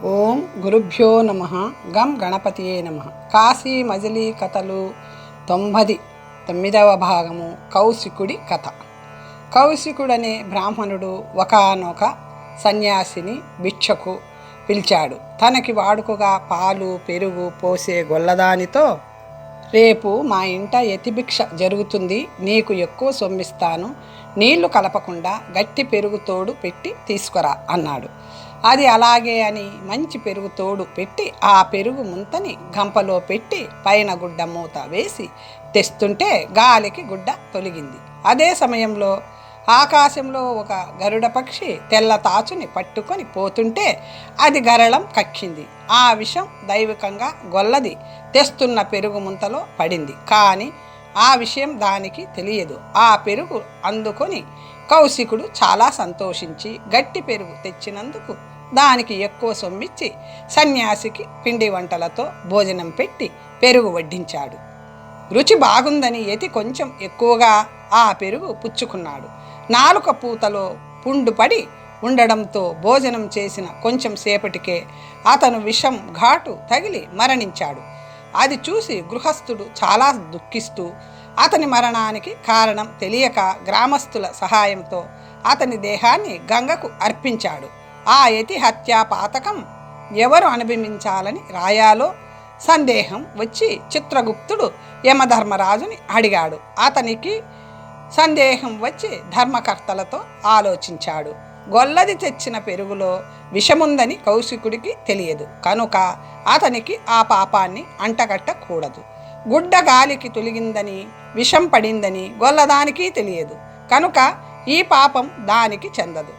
ఓం గురుభ్యో నమ. గం గణపతియే నమ. కాశీ మజిలీ కథలు 99వ భాగము. కౌశికుడి కథ. కౌశికుడనే బ్రాహ్మణుడు ఒకానొక సన్యాసిని భిక్షకు పిలిచాడు. తనకి వాడుకగా పాలు పెరుగు పోసే గొల్లదానితో, రేపు మా ఇంట యతిభిక్ష జరుగుతుంది, నీకు ఎక్కువ సొమ్మిస్తాను, నీళ్లు కలపకుండా గట్టి పెరుగు తోడు పెట్టి తీసుకురా అన్నాడు. అది అలాగే అని మంచి పెరుగు తోడు పెట్టి ఆ పెరుగు ముంతని గంపలో పెట్టి పైన గుడ్డ మూత వేసి తెస్తుంటే గాలికి గుడ్డ తొలగింది. అదే సమయంలో ఆకాశంలో ఒక గరుడ పక్షి తెల్ల తాచుని పట్టుకొని పోతుంటే అది గరళం కక్కింది. ఆ విషం దైవికంగా గొల్లది తెస్తున్న పెరుగు ముంతలో పడింది. కానీ ఆ విషయం దానికి తెలియదు. ఆ పెరుగు అందుకొని కౌశికుడు చాలా సంతోషించి గట్టి పెరుగు తెచ్చినందుకు దానికి ఎక్కువ సొమ్మిచ్చి సన్యాసికి పిండి వంటలతో భోజనం పెట్టి పెరుగు వడ్డించాడు. రుచి బాగుందని యతి కొంచెం ఎక్కువగా ఆ పెరుగు పుచ్చుకున్నాడు. నాలుక పూతలో పుండు పడి ఉండడంతో భోజనం చేసిన కొంచెం సేపటికే అతను విషం ఘాటు తగిలి మరణించాడు. అది చూసి గృహస్థుడు చాలా దుఃఖిస్తూ అతని మరణానికి కారణం తెలియక గ్రామస్తుల సహాయంతో అతని దేహాన్ని గంగకు అర్పించాడు. ఆ యతి హత్యా పాతకం ఎవరు అనుభవించాలని రాయాలో సందేహం వచ్చి చిత్రగుప్తుడు యమధర్మరాజుని అడిగాడు. అతనికి సందేహం వచ్చి ధర్మకర్తలతో ఆలోచించాడు. గొల్లది తెచ్చిన పెరుగులో విషముందని కౌశికుడికి తెలియదు కనుక అతనికి ఆ పాపాన్ని అంటగట్టకూడదు. గుడ్డ గాలికి తొలగిందని విషం పడిందని గొల్లదానికి తెలియదు కనుక ఈ పాపం దానికి చెందదు.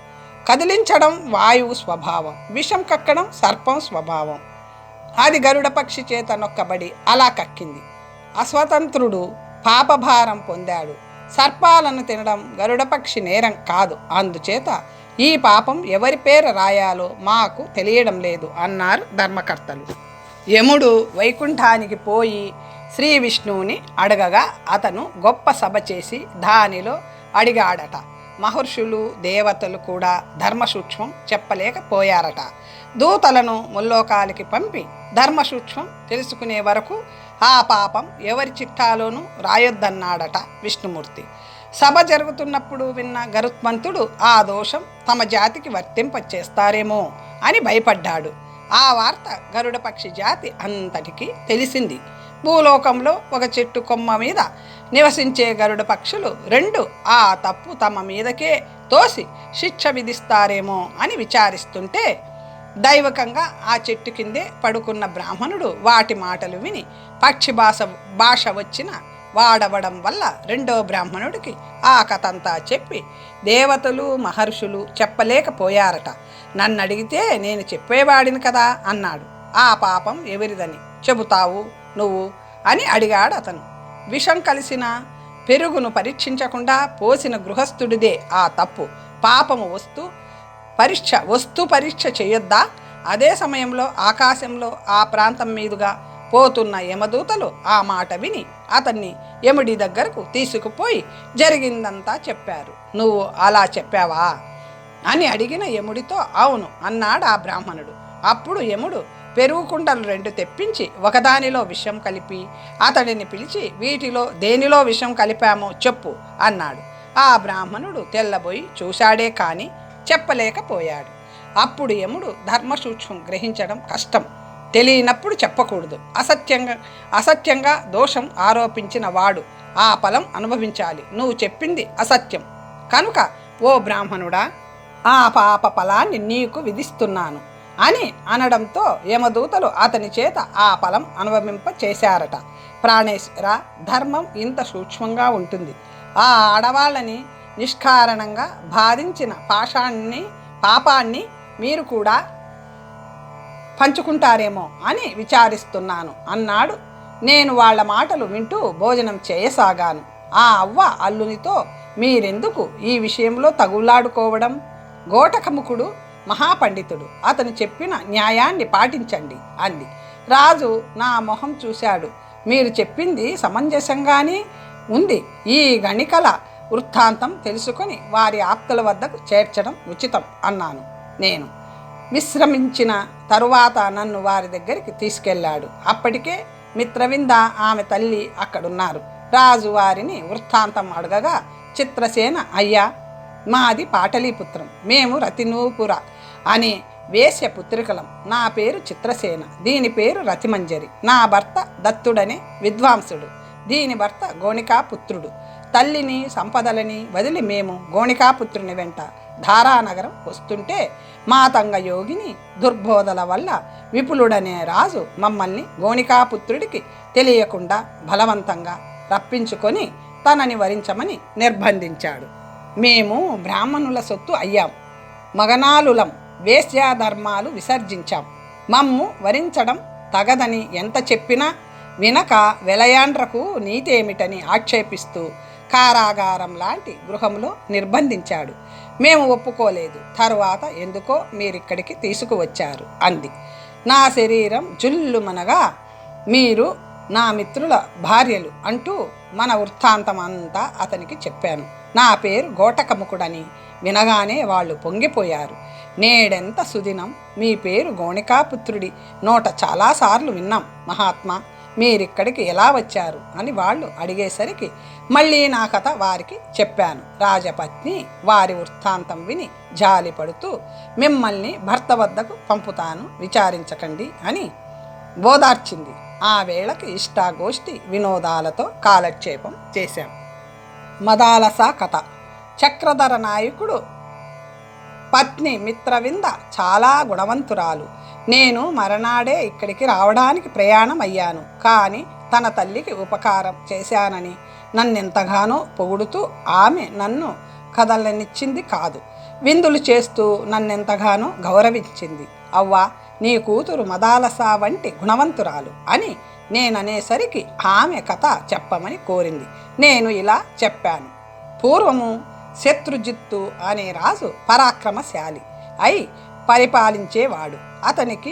కదిలించడం వాయువు స్వభావం, విషం కక్కడం సర్పం స్వభావం. అది గరుడ పక్షి చేత నొక్కబడి అలా కక్కింది. అస్వతంత్రుడు పాపభారం పొందాడు. సర్పాలను తినడం గరుడపక్షి నేరం కాదు. అందుచేత ఈ పాపం ఎవరి పేరు రాయాలో మాకు తెలియడం లేదు అన్నారు ధర్మకర్తలు. యముడు వైకుంఠానికి పోయి శ్రీ విష్ణువుని అడగగా అతను గొప్ప సభ చేసి దానిలో అడిగాడట. మహర్షులు దేవతలు కూడా ధర్మసూక్ష్మం చెప్పలేకపోయారట. దూతలను ముల్లోకాలకి పంపి ధర్మసూక్ష్మం తెలుసుకునే వరకు ఆ పాపం ఎవరి చిట్టాలోనూ రాయొద్దన్నాడట విష్ణుమూర్తి. సభ జరుగుతున్నప్పుడు విన్న గరుత్మంతుడు ఆ దోషం తమ జాతికి వర్తింపచేస్తారేమో అని భయపడ్డాడు. ఆ వార్త గరుడ పక్షి జాతి అంతటికీ తెలిసింది. భూలోకంలో ఒక చెట్టు కొమ్మ మీద నివసించే గరుడ పక్షులు రెండు ఆ తప్పు తమ మీదకే తోసి శిక్ష విధిస్తారేమో అని విచారిస్తుంటే దైవకంగా ఆ చెట్టు కిందే పడుకున్న బ్రాహ్మణుడు వాటి మాటలు విని పక్షి భాష వచ్చిన వాడవడం వల్ల రెండో బ్రాహ్మణుడికి ఆ కథంతా చెప్పి దేవతలు మహర్షులు చెప్పలేకపోయారట. నన్ను అడిగితే నేను చెప్పేవాడిని కదా అన్నాడు. ఆ పాపం ఎవరిదని చెబుతావు నువ్వు అని అడిగాడు అతను. విషం కలిసిన పెరుగును పరీక్షించకుండా పోసిన గృహస్థుడిదే ఆ తప్పు. పాపము వస్తు పరీక్ష చేయొద్దా? అదే సమయంలో ఆకాశంలో ఆ ప్రాంతం మీదుగా పోతున్న యమదూతలు ఆ మాట విని అతన్ని యముడి దగ్గరకు తీసుకుపోయి జరిగిందంతా చెప్పారు. నువ్వు అలా చెప్పావా అని అడిగిన యముడితో అవును అన్నాడు ఆ బ్రాహ్మణుడు. అప్పుడు యముడు పెరుగు కుండలు 2 తెప్పించి ఒకదానిలో విషం కలిపి అతడిని పిలిచి వీటిలో దేనిలో విషం కలిపామో చెప్పు అన్నాడు. ఆ బ్రాహ్మణుడు తెల్లబోయి చూశాడే కానీ చెప్పలేకపోయాడు. అప్పుడు యముడు ధర్మసూక్ష్మం గ్రహించడం కష్టం, తెలియనప్పుడు చెప్పకూడదు. అసత్యంగా దోషం ఆరోపించిన వాడు ఆ ఫలం అనుభవించాలి. నువ్వు చెప్పింది అసత్యం కనుక ఓ బ్రాహ్మణుడా, ఆ పాప ఫలాన్ని నీకు విధిస్తున్నాను అని అనడంతో యమదూతలు అతని చేత ఆ ఫలం అనుభవింప చేశారట. ప్రాణేశ్వర, ధర్మం ఇంత సూక్ష్మంగా ఉంటుంది. ఆ ఆడవాళ్ళని నిష్కారణంగా బాధించిన పాపాన్ని మీరు కూడా పంచుకుంటారేమో అని విచారిస్తున్నాను అన్నాడు. నేను వాళ్ళ మాటలు వింటూ భోజనం చేయసాగాను. ఆ అవ్వ అల్లునితో మీరెందుకు ఈ విషయంలో తగులాడుకోవడం? గోటకముఖుడు మహాపండితుడు, అతను చెప్పిన న్యాయాన్ని పాటించండి అంది. రాజు నా మొహం చూశాడు. మీరు చెప్పింది సమంజసంగానే ఉంది. ఈ గణికల వృత్తాంతం తెలుసుకొని వారి ఆప్తుల వద్దకు చేర్చడం ఉచితం అన్నాను నేను. విశ్రమించిన తరువాత నన్ను వారి దగ్గరికి తీసుకెళ్ళాడు. అప్పటికే మిత్రవింద ఆమె తల్లి అక్కడున్నారు. రాజు వారిని వృత్తాంతం అడగగా చిత్రసేన, అయ్యా, మాది పాటలీపుత్రం, మేము రతినూపుర అనే వేశ్య పుత్రికలం. నా పేరు చిత్రసేన, దీని పేరు రతిమంజరి. నా భర్త దత్తుడనే విద్వాంసుడు, దీని భర్త గోణికాపుత్రుడు. తల్లిని సంపదలని వదిలి మేము గోణికాపుత్రుని వెంట ధారానగరం వస్తుంటే మాతంగ యోగిని దుర్బోధల వల్ల విపులుడనే రాజు మమ్మల్ని గోణికాపుత్రుడికి తెలియకుండా బలవంతంగా రప్పించుకొని తనని వరించమని నిర్బంధించాడు. మేము బ్రాహ్మణుల సొత్తు అయ్యాం, మగనాలులం, వేశ్యాధర్మాలు విసర్జించాం. మమ్ము వరించడం తగదని ఎంత చెప్పినా వినక వెలయాండ్రకు నీతేమిటని ఆక్షేపిస్తూ కారాగారం లాంటి గృహంలో నిర్బంధించాడు. మేము ఒప్పుకోలేదు. తరువాత ఎందుకో మీరిక్కడికి తీసుకువచ్చారు అంది. నా శరీరం జుల్లుమనగా మీరు నా మిత్రుల భార్యలు అంటూ మన వృత్తాంతం అంతా అతనికి చెప్పాను. నా పేరు గోటకముకుడని వినగానే వాళ్ళు పొంగిపోయారు. నేడెంత సుదినం, మీ పేరు గోణికాపుత్రుడి నోట చాలాసార్లు విన్నాం మహాత్మా, మీరిక్కడికి ఎలా వచ్చారు అని వాళ్ళు అడిగేసరికి మళ్ళీ నా కథ వారికి చెప్పాను. రాజపత్ని వారి వృత్తాంతం విని జాలిపడుతూ మిమ్మల్ని భర్త వద్దకు పంపుతాను, విచారించకండి అని బోదార్చింది. ఆ వేళకి ఇష్టాగోష్ఠి వినోదాలతో కాలక్షేపం చేశాం. మదాలస కథ. చక్రధర నాయకుడు పత్ని మిత్రవింద చాలా గుణవంతురాలు. నేను మరనాడే ఇక్కడికి రావడానికి ప్రయాణం అయ్యాను. కానీ తన తల్లికి ఉపకారం చేశానని నన్నెంతగానో పొగుడుతూ ఆమె నన్ను కదలనిచ్చింది కాదు. విందులు చేస్తూ నన్నెంతగానో గౌరవించింది. అవ్వా, నీ కూతురు మదాలస వంటి గుణవంతురాలు అని నేననేసరికి ఆమె కథ చెప్పమని కోరింది. నేను ఇలా చెప్పాను. పూర్వము శత్రుజిత్తు అనే రాజు పరాక్రమశాలి అయి పరిపాలించేవాడు. అతనికి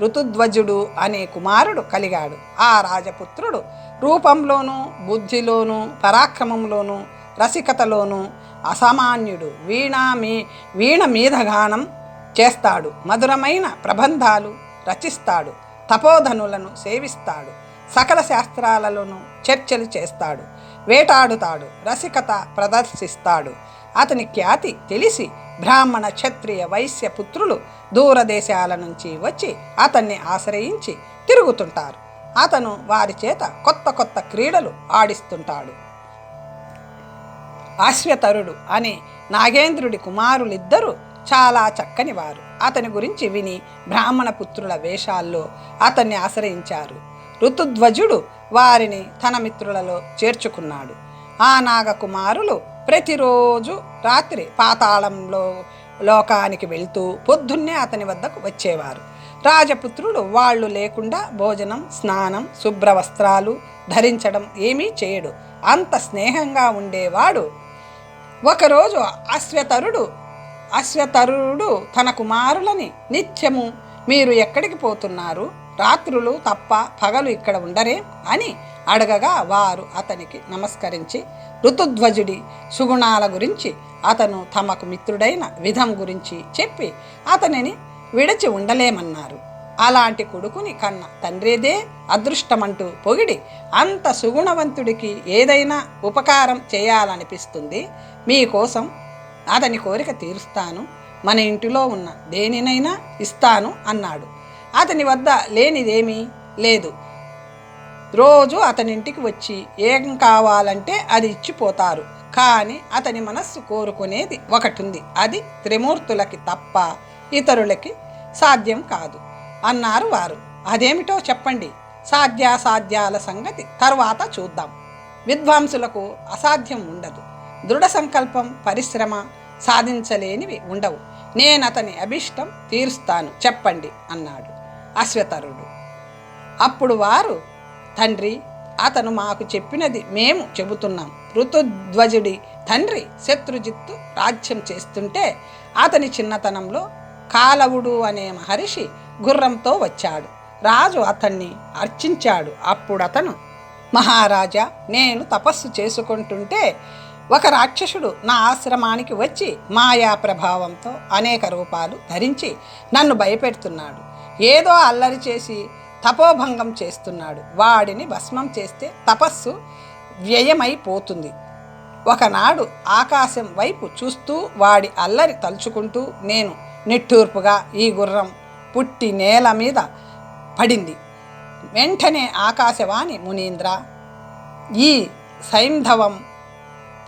ఋతుధ్వజుడు అనే కుమారుడు కలిగాడు. ఆ రాజపుత్రుడు రూపంలోనూ బుద్ధిలోనూ పరాక్రమంలోనూ రసికతలోనూ అసామాన్యుడు. వీణ మీద గానం చేస్తాడు, మధురమైన ప్రబంధాలు రచిస్తాడు, తపోధనులను సేవిస్తాడు, సకల శాస్త్రాలలోనూ చర్చలు చేస్తాడు, వేటాడుతాడు, రసికత ప్రదర్శిస్తాడు. అతని ఖ్యాతి తెలిసి బ్రాహ్మణ, క్షత్రియ, వైశ్య పుత్రులు దూరదేశాల నుంచి వచ్చి అతన్ని ఆశ్రయించి తిరుగుతుంటారు. అతను వారి చేత కొత్త కొత్త క్రీడలు ఆడిస్తుంటాడు. అశ్వతరుడు అనే నాగేంద్రుడి కుమారులిద్దరూ చాలా చక్కనివారు. అతని గురించి విని బ్రాహ్మణ పుత్రుల వేషాల్లో అతన్ని ఆశ్రయించారు. ఋతుధ్వజుడు వారిని తన మిత్రులలో చేర్చుకున్నాడు. ఆ నాగకుమారులు ప్రతిరోజు రాత్రి పాతాళంలో లోకానికి వెళ్తూ పొద్దున్నే అతని వద్దకు వచ్చేవారు. రాజపుత్రుడు వాళ్ళు లేకుండా భోజనం, స్నానం, శుభ్రవస్త్రాలు ధరించడం ఏమీ చేయడు. అంత స్నేహంగా ఉండేవాడు. ఒకరోజు అశ్వతరుడు తన కుమారులని నిత్యము, మీరు ఎక్కడికి పోతున్నారు? రాత్రులు తప్ప పగలు ఇక్కడ ఉండరే అని అడగగా వారు అతనికి నమస్కరించి ఋతుధ్వజుడి సుగుణాల గురించి, అతను తమకు మిత్రుడైన విధం గురించి చెప్పి అతనిని విడిచి ఉండలేమన్నారు. అలాంటి కొడుకుని కన్న తండ్రిదే అదృష్టమంటూ పొగిడి, అంత సుగుణవంతుడికి ఏదైనా ఉపకారం చేయాలనిపిస్తుంది, మీకోసం అతని కోరిక తీరుస్తాను, మన ఇంటిలో ఉన్న దేనినైనా ఇస్తాను అన్నాడు. అతని వద్ద లేనిదేమీ లేదు. రోజు అతనింటికి వచ్చి ఏం కావాలంటే అది ఇచ్చిపోతారు. కానీ అతని మనస్సు కోరుకునేది ఒకటుంది, అది త్రిమూర్తులకి తప్ప ఇతరులకి సాధ్యం కాదు అన్నారు వారు. అదేమిటో చెప్పండి, సాధ్యాసాధ్యాల సంగతి తర్వాత చూద్దాం. విద్వాంసులకు అసాధ్యం ఉండదు, దృఢ సంకల్పం, పరిశ్రమ సాధించలేనివి ఉండవు. నేనతని అభిష్టం తీరుస్తాను, చెప్పండి అన్నాడు అశ్వతరుడు. అప్పుడు వారు, తండ్రి, అతను మాకు చెప్పినది మేము చెబుతున్నాం. ఋతుధ్వజుడి తండ్రి శత్రుజిత్తు రాజ్యం చేస్తుంటే అతని చిన్నతనంలో కాలవుడు అనే మహర్షి గుర్రంతో వచ్చాడు. రాజు అతన్ని అర్చించాడు. అప్పుడు అతను, మహారాజా, నేను తపస్సు చేసుకుంటుంటే ఒక రాక్షసుడు నా ఆశ్రమానికి వచ్చి మాయా ప్రభావంతో అనేక రూపాలు ధరించి నన్ను భయపెడుతున్నాడు. ఏదో అల్లరి చేసి తపోభంగం చేస్తున్నాడు. వాడిని భస్మం చేస్తే తపస్సు వ్యయమైపోతుంది. ఒకనాడు ఆకాశం వైపు చూస్తూ వాడి అల్లరి తలుచుకుంటూ నేను నిట్టూర్పుగా ఈ గుర్రం పుట్టి నేల మీద పడింది. వెంటనే ఆకాశవాణి, మునీంద్ర, ఈ సైంధవం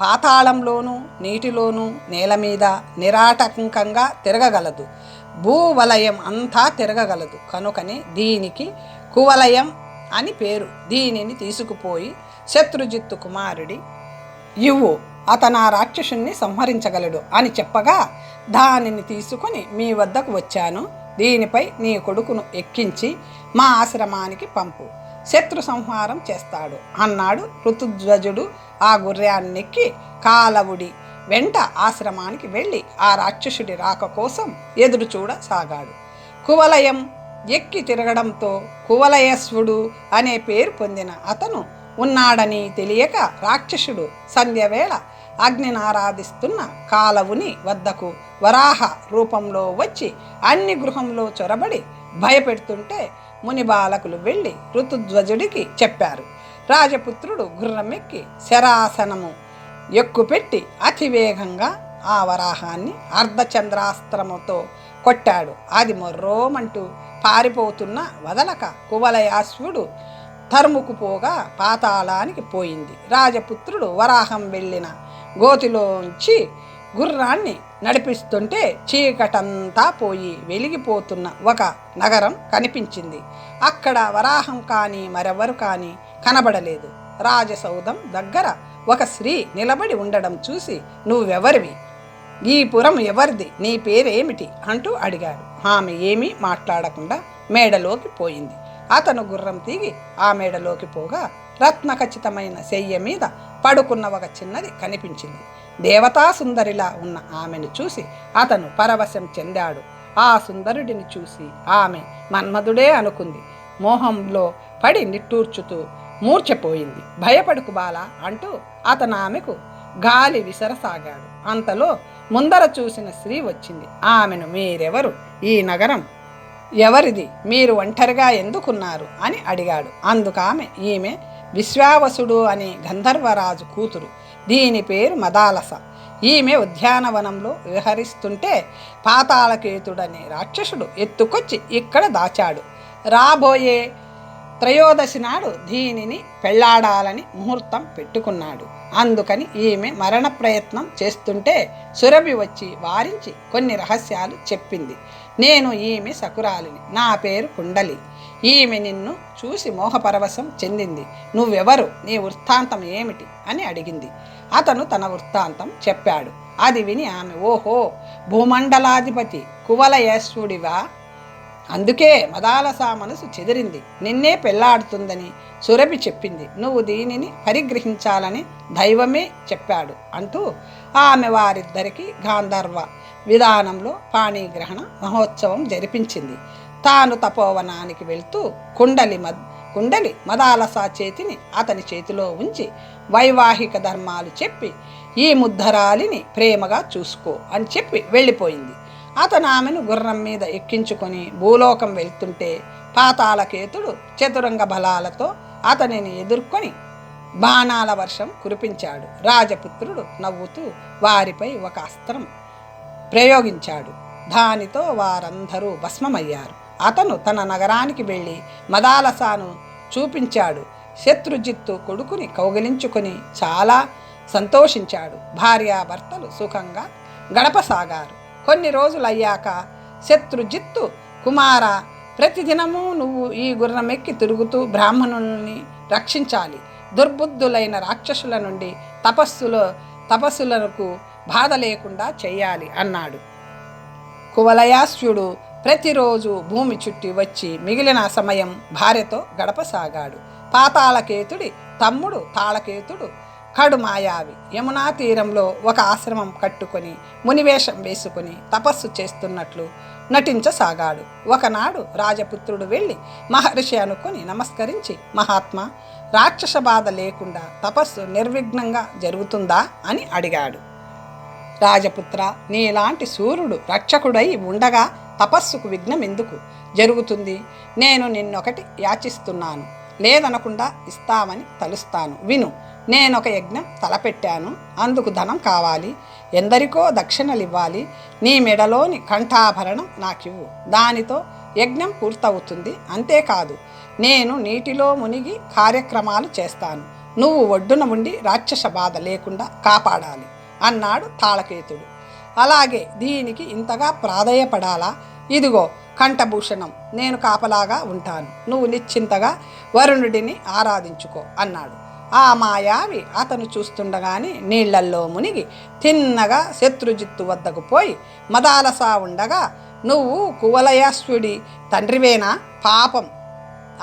పాతాళంలోనూ నీటిలోనూ నేల మీద నిరాటంకంగా తిరగగలదు. భూవలయం అంతా తిరగగలదు. కనుకనే దీనికి కువలయం అని పేరు. దీనిని తీసుకుపోయి శత్రుజిత్తు కుమారుడి ఇవ్వు, అతను ఆ రాక్షసుని సంహరించగలడు అని చెప్పగా దానిని తీసుకొని మీ వద్దకు వచ్చాను. దీనిపై నీ కొడుకును ఎక్కించి మా ఆశ్రమానికి పంపు, శత్రు సంహారం చేస్తాడు అన్నాడు. ఋతుధ్వజుడు ఆ గుర్రాన్నెక్కి కాలవుడి వెంట ఆశ్రమానికి వెళ్ళి ఆ రాక్షసుడి రాక కోసం ఎదురు చూడసాగాడు. కువలయం ఎక్కి తిరగడంతో కువలయస్వుడు అనే పేరు పొందిన అతను ఉన్నాడని తెలియక రాక్షసుడు సంధ్యవేళ అగ్నిని ఆరాధిస్తున్న కాలవుని వద్దకు వరాహ రూపంలో వచ్చి అన్ని గృహంలో చొరబడి భయపెడుతుంటే ముని బాలకులు వెళ్ళి ఋతుధ్వజుడికి చెప్పారు. రాజపుత్రుడు గుర్రమెక్కి శరాసనము ఎక్కుపెట్టి అతివేగంగా ఆ వరాహాన్ని అర్ధచంద్రాస్త్రముతో కొట్టాడు. అది మొర్రోమంటూ పారిపోతున్న వదలక కువలయాశ్వుడు తరుముకుపోగా పాతాళానికి పోయింది. రాజపుత్రుడు వరాహం వెళ్ళిన గోతిలోంచి గుర్రాన్ని నడిపిస్తుంటే చీకటంతా పోయి వెలిగిపోతున్న ఒక నగరం కనిపించింది. అక్కడ వరాహం కానీ మరెవరు కానీ కనబడలేదు. రాజసౌధం దగ్గర ఒక స్త్రీ నిలబడి ఉండడం చూసి, నువ్వెవరివి? ఈ పురం ఎవరిది? నీ పేరేమిటి అంటూ అడిగాడు. ఆమె ఏమీ మాట్లాడకుండా మేడలోకి పోయింది. అతను గుర్రం తీగి ఆ మేడలోకి పోగా రత్నఖచితమైన శయ్య మీద పడుకున్న ఒక చిన్నది కనిపించింది. దేవతా సుందరిలా ఉన్న ఆమెను చూసి అతను పరవశం చెందాడు. ఆ సుందరుడిని చూసి ఆమె మన్మధుడే అనుకుంది. మోహంలో పడి నిట్టూర్చుతూ మూర్ఛపోయింది. భయపడుకు బాల అంటూ అతను ఆమెకు గాలి విసరసాగాడు. అంతలో ముందర చూసిన స్త్రీ వచ్చింది. ఆమెను, మీరెవరు? ఈ నగరం ఎవరిది? మీరు ఒంటరిగా ఎందుకున్నారు అని అడిగాడు. అందుకామె, ఈమె విశ్వావసుడు అనే గంధర్వరాజు కూతురు. దీని పేరు మదాలస. ఈమె ఉద్యానవనంలో విహరిస్తుంటే పాతాళకేతుడనే రాక్షసుడు ఎత్తుకొచ్చి ఇక్కడ దాచాడు. రాబోయే త్రయోదశి నాడు దీనిని పెళ్లాడాలని ముహూర్తం పెట్టుకున్నాడు. అందుకని ఈమె మరణ ప్రయత్నం చేస్తుంటే సురభి వచ్చి వారించి కొన్ని రహస్యాలు చెప్పింది. నేను ఈమె సకురాలిని. నా పేరు కుండలి. ఈమె నిన్ను చూసి మోహపరవశం చెందింది. నువ్వెవరు? నీ వృత్తాంతం ఏమిటి అని అడిగింది. అతను తన వృత్తాంతం చెప్పాడు. అది విని ఆమె, ఓహో, భూమండలాధిపతి కువలయేశ్వరుడివా? అందుకే మదాలస మనసు చెదిరింది. నిన్నే పెళ్లాడుతుందని సురభి చెప్పింది. నువ్వు దీనిని పరిగ్రహించాలని దైవమే చెప్పాడు అంటూ ఆమె వారిద్దరికీ గాంధర్వ విధానంలో పాణిగ్రహణ మహోత్సవం జరిపించింది. తాను తపోవనానికి వెళ్తూ కుండలి మదాలస చేతిని అతని చేతిలో ఉంచి వైవాహిక ధర్మాలు చెప్పి, ఈ ముద్దరాలిని ప్రేమగా చూసుకో అని చెప్పి వెళ్ళిపోయింది. అతను ఆమెను గుర్రం మీద ఎక్కించుకొని భూలోకం వెళ్తుంటే పాతాళకేతుడు చతురంగ బలాలతో అతనిని ఎదుర్కొని బాణాల వర్షం కురిపించాడు. రాజపుత్రుడు నవ్వుతూ వారిపై ఒక అస్త్రం ప్రయోగించాడు. దానితో వారందరూ భస్మమయ్యారు. అతను తన నగరానికి వెళ్ళి మదాలసాను చూపించాడు. శత్రుజిత్తు కొడుకుని కౌగిలించుకొని చాలా సంతోషించాడు. భార్యాభర్తలు సుఖంగా గడపసాగారు. కొన్ని రోజులయ్యాక శత్రుజిత్తు, కుమార, ప్రతిదినము నువ్వు ఈ గుర్రమెక్కి తిరుగుతూ బ్రాహ్మణుల్ని రక్షించాలి. దుర్బుద్ధులైన రాక్షసుల నుండి తపస్సులకు బాధ లేకుండా చెయ్యాలి అన్నాడు. కువలయాశ్వుడు ప్రతిరోజు భూమి చుట్టి వచ్చి మిగిలిన సమయం భార్యతో గడపసాగాడు. పాతాళకేతుడి తమ్ముడు తాళకేతుడు కడు మాయావి యమునా తీరంలో ఒక ఆశ్రమం కట్టుకొని మునివేషం వేసుకుని తపస్సు చేస్తున్నట్లు నటించసాగాడు. ఒకనాడు రాజపుత్రుడు వెళ్ళి మహర్షి అనుకుని నమస్కరించి, మహాత్మా, రాక్షస బాధ లేకుండా తపస్సు నిర్విఘ్నంగా జరుగుతుందా అని అడిగాడు. రాజపుత్ర, నీలాంటి సూర్యుడు రక్షకుడై ఉండగా తపస్సుకు విఘ్నం ఎందుకు జరుగుతుంది? నేను నిన్నొకటి యాచిస్తున్నాను, లేదనకుండా ఇస్తామని తలుస్తాను. విను. నేనొక యజ్ఞం తలపెట్టాను. అందుకు ధనం కావాలి, ఎందరికో దక్షిణలివ్వాలి. నీ మెడలోని కంఠాభరణం నాకివ్వు, దానితో యజ్ఞం పూర్తవుతుంది. అంతేకాదు, నేను నీటిలో మునిగి కార్యక్రమాలు చేస్తాను. నువ్వు ఒడ్డున ఉండి రాక్షస బాధ లేకుండా కాపాడాలి అన్నాడు తాళకేతుడు. అలాగే, దీనికి ఇంతగా ప్రాధేయపడాలా? ఇదిగో కంఠభూషణం, నేను కాపలాగా ఉంటాను. నువ్వు నిశ్చింతగా వరుణుడిని ఆరాధించుకో అన్నాడు. ఆ మాయావి అతను చూస్తుండగానే నీళ్లల్లో మునిగి తిన్నగా శత్రుజిత్తు వద్దకు పోయి మదాలసా ఉండగా, నువ్వు కువలయాశ్వుడి తండ్రివేనా? పాపం,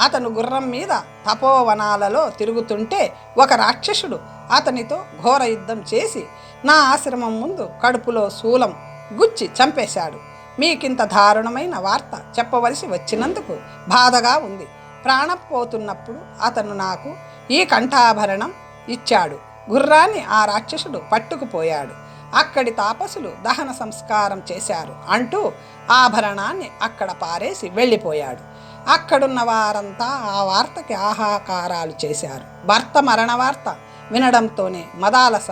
అతను గుర్రం మీద తపోవనాలలో తిరుగుతుంటే ఒక రాక్షసుడు అతనితో ఘోర యుద్ధం చేసి నా ఆశ్రమం ముందు కడుపులో శూలం గుచ్చి చంపేశాడు. మీకింత దారుణమైన వార్త చెప్పవలసి వచ్చినందుకు బాధగా ఉంది. ప్రాణం పోతున్నప్పుడు అతను నాకు ఈ కంఠాభరణం ఇచ్చాడు. గుర్రాన్ని ఆ రాక్షసుడు పట్టుకుపోయాడు. అక్కడి తాపసులు దహన సంస్కారం చేశారు అంటూ ఆభరణాన్ని అక్కడ పారేసి వెళ్ళిపోయాడు. అక్కడున్న వారంతా ఆ వార్తకి ఆహాకారాలు చేశారు. భర్త మరణ వార్త వినడంతోనే మదాలస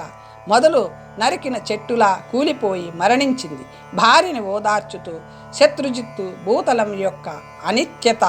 మొదలు నరికిన చెట్టులా కూలిపోయి మరణించింది. భార్యని ఓదార్చుతూ శత్రుజిత్తు భూతలం యొక్క అనిత్యత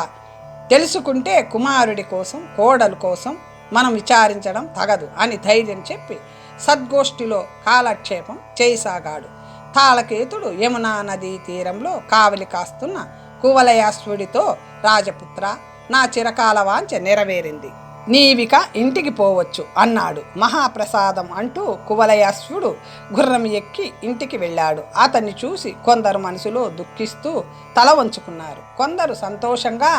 తెలుసుకుంటే కుమారుడి కోసం, కోడలు కోసం మనం విచారించడం తగదు అని ధైర్యం చెప్పి సద్గోష్ఠిలో కాలక్షేపం చేయసాగాడు. తాళకేతుడు యమునా నదీ తీరంలో కావలి కాస్తున్న కువలయాశ్వుడితో, రాజపుత్ర, నా చిరకాల వాంఛ నెరవేరింది, నీవిక ఇంటికి పోవచ్చు అన్నాడు. మహాప్రసాదం అంటూ కువలయాశ్వుడు గుర్రం ఎక్కి ఇంటికి వెళ్ళాడు. అతన్ని చూసి కొందరు మనసులో దుఃఖిస్తూ తల వంచుకున్నారు, కొందరు సంతోషంగా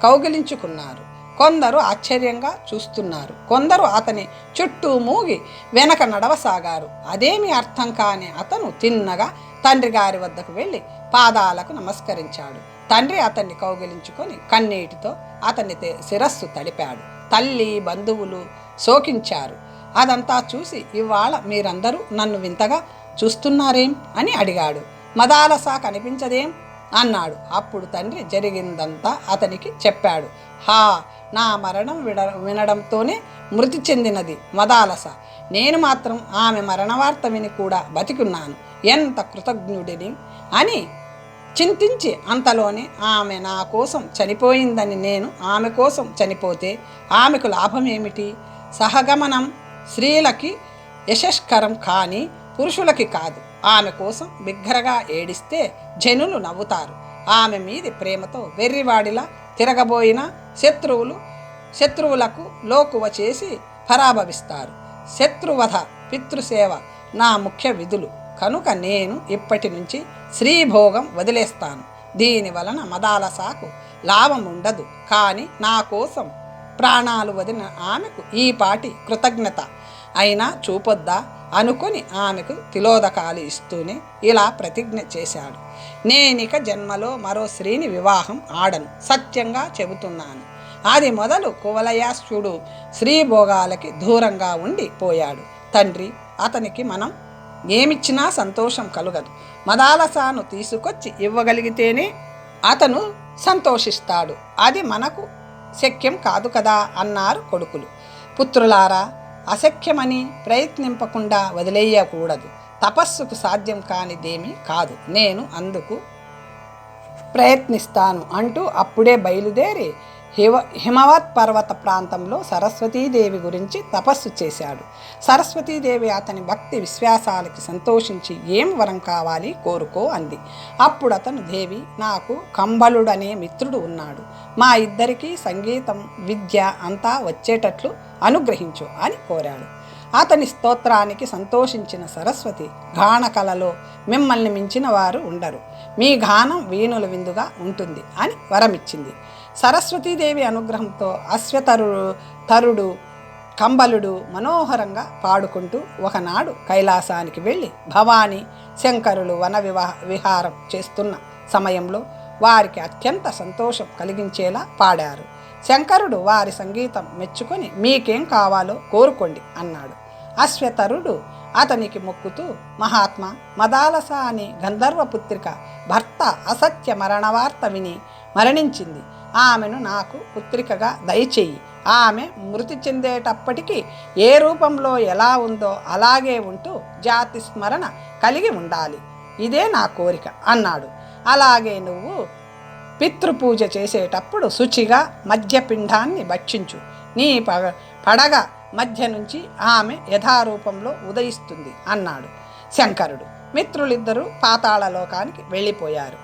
కౌగిలించుకున్నారు, కొందరు ఆశ్చర్యంగా చూస్తున్నారు, కొందరు అతని చుట్టూ మూగి వెనక నడవసాగారు. అదేమీ అర్థం కాని అతను తిన్నగా తండ్రి గారి వద్దకు వెళ్ళి పాదాలకు నమస్కరించాడు. తండ్రి అతన్ని కౌగిలించుకొని కన్నీటితో అతని శిరస్సు తడిపాడు. తల్లి, బంధువులు శోకించారు. అదంతా చూసి, ఇవాళ మీరందరూ నన్ను వింతగా చూస్తున్నారేం అని అడిగాడు. మదాలస కనిపించదేం అన్నాడు. అప్పుడు తండ్రి జరిగిందంతా అతనికి చెప్పాడు. హా, నా మరణం వినడంతోనే మృతి చెందినది మదాలస. నేను మాత్రం ఆమె మరణవార్త విని కూడా బతికున్నాను. ఎంత కృతజ్ఞుడిని అని చింతించి అంతలోనే ఆమె నా కోసం చనిపోయిందని నేను ఆమె కోసం చనిపోతే ఆమెకు లాభం ఏమిటి? సహగమనం స్త్రీలకి యశస్కరం కానీ పురుషులకి కాదు. ఆమె కోసం బిగ్గరగా ఏడిస్తే జనులు నవ్వుతారు. ఆమె మీది ప్రేమతో వెర్రివాడిలా తిరగబోయిన శత్రువులకు లోకువ చేసి పరాభవిస్తారు. శత్రువధ, పితృసేవ నా ముఖ్య విధులు కనుక నేను ఇప్పటి నుంచి శ్రీభోగం వదిలేస్తాను. దీని వలన మదాలసాకు లాభం ఉండదు. కానీ నా కోసం ప్రాణాలు వదిలిన ఆమెకు ఈ పాటి కృతజ్ఞత అయినా చూపొద్దా అనుకుని ఆమెకు తిలోదకాలు ఇస్తూనే ఇలా ప్రతిజ్ఞ చేశాడు. నేనిక జన్మలో మరో స్త్రీని వివాహం ఆడను, సత్యంగా చెబుతున్నాను. అది మొదలు కువలయాశ్వుడు శ్రీభోగాలకి దూరంగా ఉండి పోయాడు. తండ్రి, అతనికి మనం ఏమిచ్చినా సంతోషం కలుగదు. మదాలసాను తీసుకొచ్చి ఇవ్వగలిగితేనే అతను సంతోషిస్తాడు. అది మనకు శక్యం కాదు కదా అన్నారు కొడుకులు. పుత్రులారా, అశక్యమని ప్రయత్నింపకుండా వదిలేయకూడదు. తపస్సుకు సాధ్యం కానిదేమీ కాదు. నేను అందుకు ప్రయత్నిస్తాను అంటూ అప్పుడే బయలుదేరి హిమవత్ పర్వత ప్రాంతంలో సరస్వతీదేవి గురించి తపస్సు చేశాడు. సరస్వతీదేవి అతని భక్తి విశ్వాసాలకి సంతోషించి ఏం వరం కావాలి కోరుకో అంది. అప్పుడు అతను, దేవి, నాకు కంబళుడనే మిత్రుడు ఉన్నాడు. మా ఇద్దరికీ సంగీతం, విద్య అంతా వచ్చేటట్లు అనుగ్రహించు అని కోరాడు. అతని స్తోత్రానికి సంతోషించిన సరస్వతి, గానకళలో మిమ్మల్ని మించిన వారు ఉండరు, మీ గానం వీణుల విందుగా ఉంటుంది అని వరమిచ్చింది. సరస్వతీదేవి అనుగ్రహంతో అశ్వతరుడు కంబలుడు మనోహరంగా పాడుకుంటూ ఒకనాడు కైలాసానికి వెళ్ళి భవానీ శంకరులు వన విహారం చేస్తున్న సమయంలో వారికి అత్యంత సంతోషం కలిగించేలా పాడారు. శంకరుడు వారి సంగీతం మెచ్చుకొని మీకేం కావాలో కోరుకోండి అన్నాడు. అశ్వతరుడు అతనికి మొక్కుతూ, మహాత్మా, మదాలస అనే గంధర్వపుత్రిక భర్త అసత్య మరణవార్త విని మరణించింది. ఆమెను నాకు పుత్రికగా దయచేయి. ఆమె మృతి చెందేటప్పటికీ ఏ రూపంలో ఎలా ఉందో అలాగే ఉంటూ జాతి స్మరణ కలిగి ఉండాలి. ఇదే నా కోరిక అన్నాడు. అలాగే నువ్వు పితృపూజ చేసేటప్పుడు శుచిగా మధ్యపిండాన్ని భక్షించు. నీ పడగ మధ్య నుంచి ఆమె యథారూపంలో ఉదయిస్తుంది అన్నాడు శంకరుడు. మిత్రులిద్దరూ పాతాళలోకానికి వెళ్ళిపోయారు.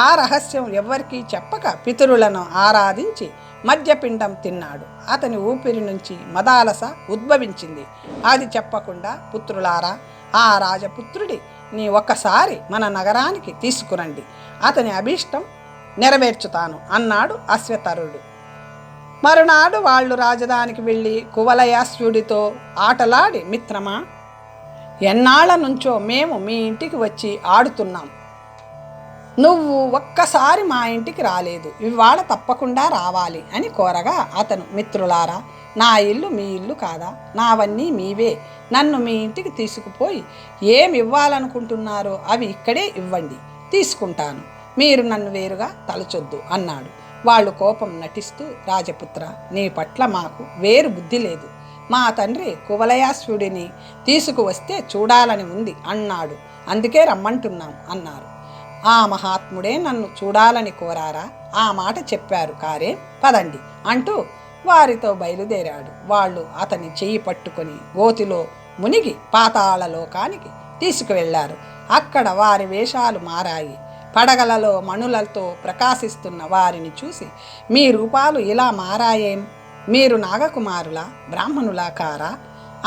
ఆ రహస్యం ఎవ్వరికీ చెప్పక పితరులను ఆరాధించి మధ్యపిండం తిన్నాడు. అతని ఊపిరి నుంచి మదాలస ఉద్భవించింది. అది చెప్పకుండా, పుత్రులారా, ఆ రాజపుత్రుడి నీ ఒక్కసారి మన నగరానికి తీసుకురండి, అతని అభీష్టం నెరవేర్చుతాను అన్నాడు అశ్వతరుడు. మరునాడు వాళ్ళు రాజధానికి వెళ్ళి కువలయాశ్వుడితో ఆటలాడి, మిత్రమా, ఎన్నాళ్ల నుంచో మేము మీ ఇంటికి వచ్చి ఆడుతున్నాం, నువ్వు ఒక్కసారి మా ఇంటికి రాలేదు, ఇవాళ తప్పకుండా రావాలి అని కోరగా అతను, మిత్రులారా, నా ఇల్లు మీ ఇల్లు కాదా? నావన్నీ మీవే. నన్ను మీ ఇంటికి తీసుకుపోయి ఏమి ఇవ్వాలనుకుంటున్నారో అవి ఇక్కడే ఇవ్వండి, తీసుకుంటాను. మీరు నన్ను వేరుగా తలచొద్దు అన్నాడు. వాళ్ళు కోపం నటిస్తూ, రాజపుత్ర, నీ పట్ల మాకు వేరు బుద్ధి లేదు. మా తండ్రి కువలయాశ్వుడిని తీసుకువస్తే చూడాలని ఉంది అన్నాడు, అందుకే రమ్మంటున్నాం అన్నారు. ఆ మహాత్ముడే నన్ను చూడాలని కోరారా? ఆ మాట చెప్పారు కారే, పదండి అంటూ వారితో బయలుదేరాడు. వాళ్ళు అతని చెయ్యి పట్టుకొని గోతిలో మునిగి పాతాళలోకానికి తీసుకువెళ్లారు. అక్కడ వారి వేషాలు మారాయి. పడగలలో మణులతో ప్రకాశిస్తున్న వారిని చూసి, మీ రూపాలు ఇలా మారాయేం? మీరు నాగకుమారులా, బ్రాహ్మణులా కారా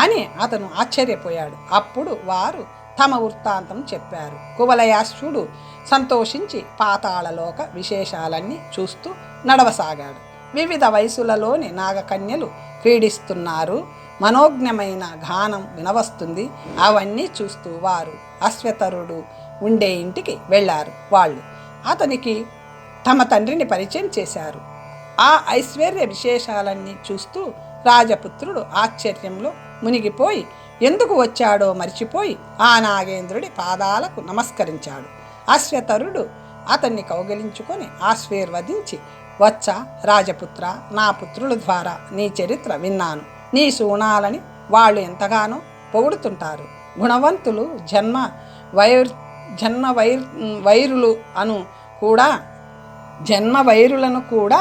అని అతను ఆశ్చర్యపోయాడు. అప్పుడు వారు తమ వృత్తాంతం చెప్పారు. కువలయాశ్వుడు సంతోషించి పాతాళలోక విశేషాలన్నీ చూస్తూ నడవసాగాడు. వివిధ వయసులలోని నాగకన్యలు క్రీడిస్తున్నారు. మనోజ్ఞమైన గానం వినవస్తుంది. అవన్నీ చూస్తూ వారు అశ్వతరుడు ఉండే ఇంటికి వెళ్ళారు. వాళ్ళు అతనికి తమ తండ్రిని పరిచయం చేశారు. ఆ ఐశ్వర్య విశేషాలన్నీ చూస్తూ రాజపుత్రుడు ఆశ్చర్యంలో మునిగిపోయి ఎందుకు వచ్చాడో మరిచిపోయి ఆ నాగేంద్రుడి పాదాలకు నమస్కరించాడు. అశ్వతరుడు అతన్ని కౌగిలించుకొని ఆశీర్వదించి, వచ్చ రాజపుత్ర, నా పుత్రుల ద్వారా నీ చరిత్ర విన్నాను. నీ సూణాలని వాళ్ళు ఎంతగానో పొగుడుతుంటారు. గుణవంతులు జన్మ వైరులను కూడా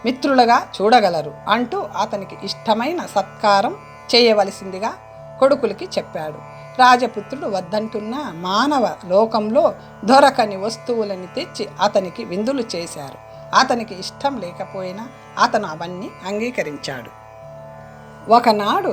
మిత్రులుగా చూడగలరు అంటూ అతనికి ఇష్టమైన సత్కారం చేయవలసిందిగా కొడుకులకి చెప్పాడు. రాజపుత్రుడు వద్దంటున్న మానవ లోకంలో దొరకని వస్తువులని తెచ్చి అతనికి విందులు చేశారు. అతనికి ఇష్టం లేకపోయినా అతను అవన్నీ అంగీకరించాడు. ఒకనాడు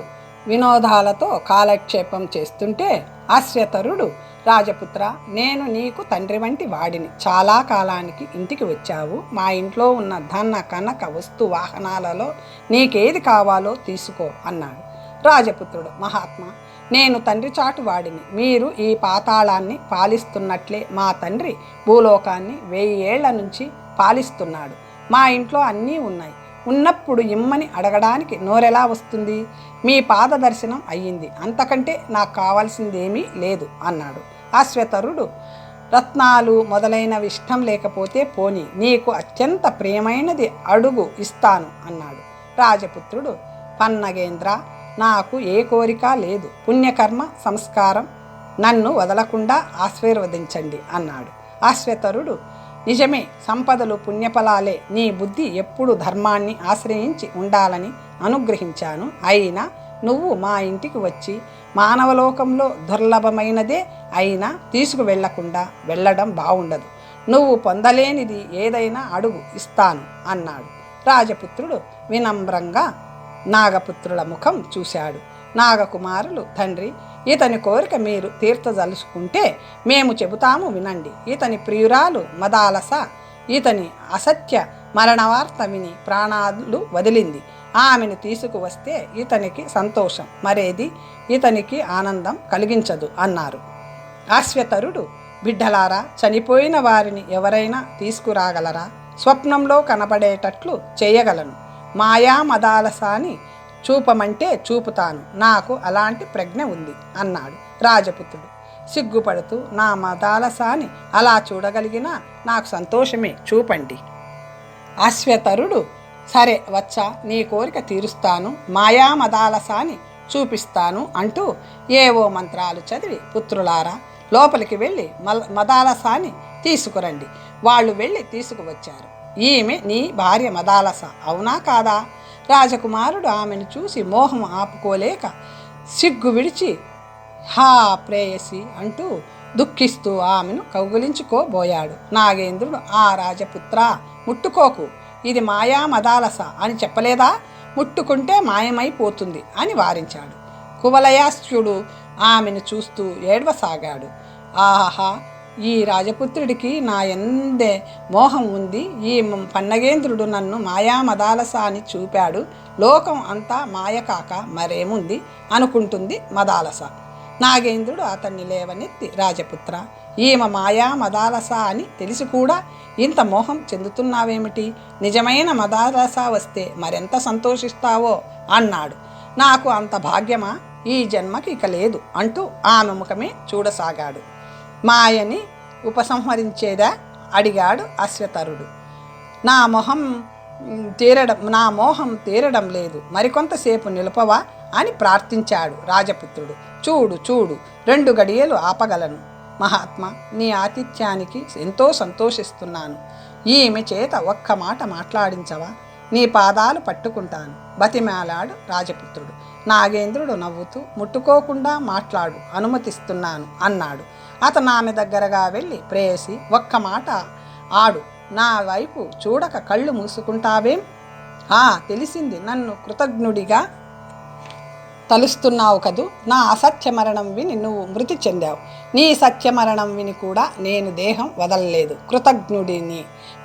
వినోదాలతో కాలక్షేపం చేస్తుంటే అశ్వతరుడు, రాజపుత్ర, నేను నీకు తండ్రి వంటి వాడిని. చాలా కాలానికి ఇంటికి వచ్చావు. మా ఇంట్లో ఉన్న ధన కనక వస్తు వాహనాలలో నీకేది కావాలో తీసుకో అన్నాడు. రాజపుత్రుడు, మహాత్మా, నేను తండ్రి చాటు వాడిని. మీరు ఈ పాతాళాన్ని పాలిస్తున్నట్లే మా తండ్రి భూలోకాన్ని 1000 ఏళ్ల నుంచి పాలిస్తున్నాడు. మా ఇంట్లో అన్నీ ఉన్నాయి. ఉన్నప్పుడు ఇమ్మని అడగడానికి నోరెలా వస్తుంది? మీ పాద దర్శనం అయ్యింది, అంతకంటే నాకు కావాల్సిందేమీ లేదు అన్నాడు. అశ్వతరుడు, రత్నాలు మొదలైనవి ఇష్టం లేకపోతే పోని, నీకు అత్యంత ప్రియమైనది అడుగు, ఇస్తాను అన్నాడు. రాజపుత్రుడు, పన్నగేంద్ర, నాకు ఏ కోరిక లేదు. పుణ్యకర్మ సంస్కారం నన్ను వదలకుండా ఆశీర్వదించండి అన్నాడు. అశ్వతరుడు, నిజమే, సంపదలు పుణ్యఫలాలే. నీ బుద్ధి ఎప్పుడు ధర్మాన్ని ఆశ్రయించి ఉండాలని అనుగ్రహించాను. అయినా నువ్వు మా ఇంటికి వచ్చి మానవలోకంలో దుర్లభమైనదే అయినా తీసుకువెళ్లకుండా వెళ్ళడం బాగుండదు. నువ్వు పొందలేనిది ఏదైనా అడుగు, ఇస్తాను అన్నాడు. రాజపుత్రుడు వినమ్రంగా నాగపుత్రుల ముఖం చూశాడు. నాగకుమారులు, తండ్రి, ఇతని కోరిక మీరు తీర్చదలుచుకుంటే మేము చెబుతాము వినండి. ఇతని ప్రియురాలు మదాలస ఇతని అసత్య మరణవార్త విని ప్రాణాలు వదిలింది. ఆమెను తీసుకువస్తే ఇతనికి సంతోషం మరేది ఇతనికి ఆనందం కలిగించదు అన్నారు. అశ్వతరుడు, బిడ్డలారా, చనిపోయిన వారిని ఎవరైనా తీసుకురాగలరా? స్వప్నంలో కనబడేటట్లు చేయగలను. మాయా మదాలసాని చూపమంటే చూపుతాను. నాకు అలాంటి ప్రజ్ఞ ఉంది అన్నాడు. రాజపుత్రుడు సిగ్గుపడుతూ, నా మదాలసాని అలా చూడగలిగినా నాకు సంతోషమే, చూపండి. అశ్వతరుడు, సరే వచ్చా, నీ కోరిక తీరుస్తాను, మాయా మదాలసాని చూపిస్తాను అంటూ ఏవో మంత్రాలు చదివి, పుత్రులారా లోపలికి వెళ్ళి మదాలసాని తీసుకురండి. వాళ్ళు వెళ్ళి తీసుకువచ్చారు. ఈమె నీ భార్య మదాలస అవునా కాదా? రాజకుమారుడు ఆమెను చూసి మోహం ఆపుకోలేక సిగ్గు విడిచి, హా ప్రేయసి అంటూ దుఃఖిస్తూ ఆమెను కౌగిలించుకోబోయాడు. నాగేంద్రుడు, ఆ రాజపుత్ర, ముట్టుకోకు, ఇది మాయా మదాలస అని చెప్పలేదా? ముట్టుకుంటే మాయమైపోతుంది అని వారించాడు. కువలయాశ్యుడు ఆమెను చూస్తూ ఏడవసాగాడు. ఆహా, ఈ రాజపుత్రుడికి నా ఎందే మోహం ఉంది. ఈ పన్నగేంద్రుడు నన్ను మాయామదాలస అని చూపాడు. లోకం అంతా మాయ కాక మరేముంది అనుకుంటుంది మదాలస. నాగేంద్రుడు అతన్ని లేవనెత్తి, రాజపుత్ర, ఈమె మాయా మదాలస అని తెలిసి కూడా ఇంత మోహం చెందుతున్నావేమిటి? నిజమైన మదాలస వస్తే మరెంత సంతోషిస్తావో అన్నాడు. నాకు అంత భాగ్యమా? ఈ జన్మకి ఇక లేదు అంటూ ఆమె ముఖమే చూడసాగాడు. మాయని ఉపసంహరించేదా అడిగాడు అశ్వతరుడు. నా మోహం తీరడం లేదు, మరికొంతసేపు నిలపవా అని ప్రార్థించాడు రాజపుత్రుడు. చూడు చూడు, 2 గడియలు ఆపగలను. మహాత్మా, నీ ఆతిథ్యానికి ఎంతో సంతోషిస్తున్నాను. ఈమె చేత ఒక్క మాట మాట్లాడించవా? నీ పాదాలు పట్టుకుంటాను బతిమాలాడు రాజపుత్రుడు. నాగేంద్రుడు నవ్వుతూ, ముట్టుకోకుండా మాట్లాడు, అనుమతిస్తున్నాను అన్నాడు. అతను ఆమె దగ్గరగా వెళ్ళి, ప్రేయసి, ఒక్క మాట ఆడు, నా వైపు చూడక కళ్ళు మూసుకుంటావేం? తెలిసింది, నన్ను కృతజ్ఞుడిగా తలుస్తున్నావు కదూ. నా అసత్య మరణం విని నువ్వు మృతి చెందావు. నీ సత్యమరణం విని కూడా నేను దేహం వదలలేదు, కృతజ్ఞుడిని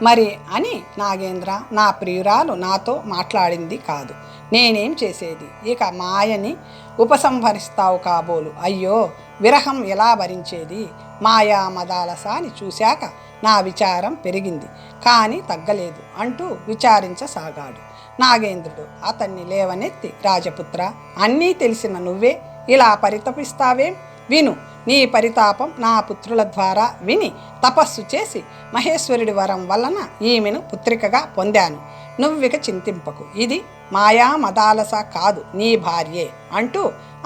మరి అని. నాగేంద్ర, నా ప్రియురాలు నాతో మాట్లాడింది కాదు, నేనేం చేసేది? ఇక మాయని ఉపసంహరిస్తావు కాబోలు. అయ్యో, విరహం ఎలా భరించేది? మాయా మదాలసాని చూశాక నా విచారం పెరిగింది, కానీ తగ్గలేదు అంటూ విచారించసాగాడు. నాగేంద్రుడు అతన్ని లేవనెత్తి, రాజపుత్ర, అన్నీ తెలిసిన నువ్వే ఇలా పరితపిస్తావేం? విను, నీ పరితాపం నా పుత్రుల ద్వారా విని తపస్సు చేసి మహేశ్వరుడి వరం వలన ఈమెను పుత్రికగా పొందాను. నువ్విక చింతింపకు, ఇది మాయా మదాలస కాదు, నీ భార్యే అంటూ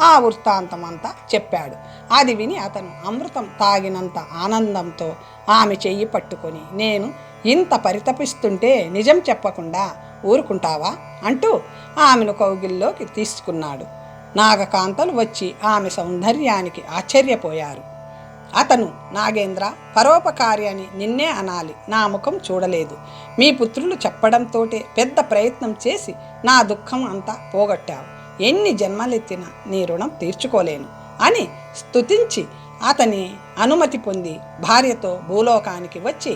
ఆ వృత్తాంతమంతా చెప్పాడు. అది విని అతను అమృతం తాగినంత ఆనందంతో ఆమె చెయ్యి పట్టుకొని, నేను ఇంత పరితపిస్తుంటే నిజం చెప్పకుండా ఊరుకుంటావా అంటూ ఆమెను కౌగిల్లోకి తీసుకున్నాడు. నాగకాంతలు వచ్చి ఆమె సౌందర్యానికి ఆశ్చర్యపోయారు. అతను, నాగేంద్ర, పరోపకారి అని నిన్నే అనాలి, నా ముఖం చూడలేదు. మీ పుత్రులు చెప్పడంతోటే పెద్ద ప్రయత్నం చేసి నా దుఃఖం అంతా పోగొట్టావు. ఎన్ని జన్మలెత్తినా నీ రుణం తీర్చుకోలేను అని స్తుతించి అతని అనుమతి పొంది భార్యతో భూలోకానికి వచ్చి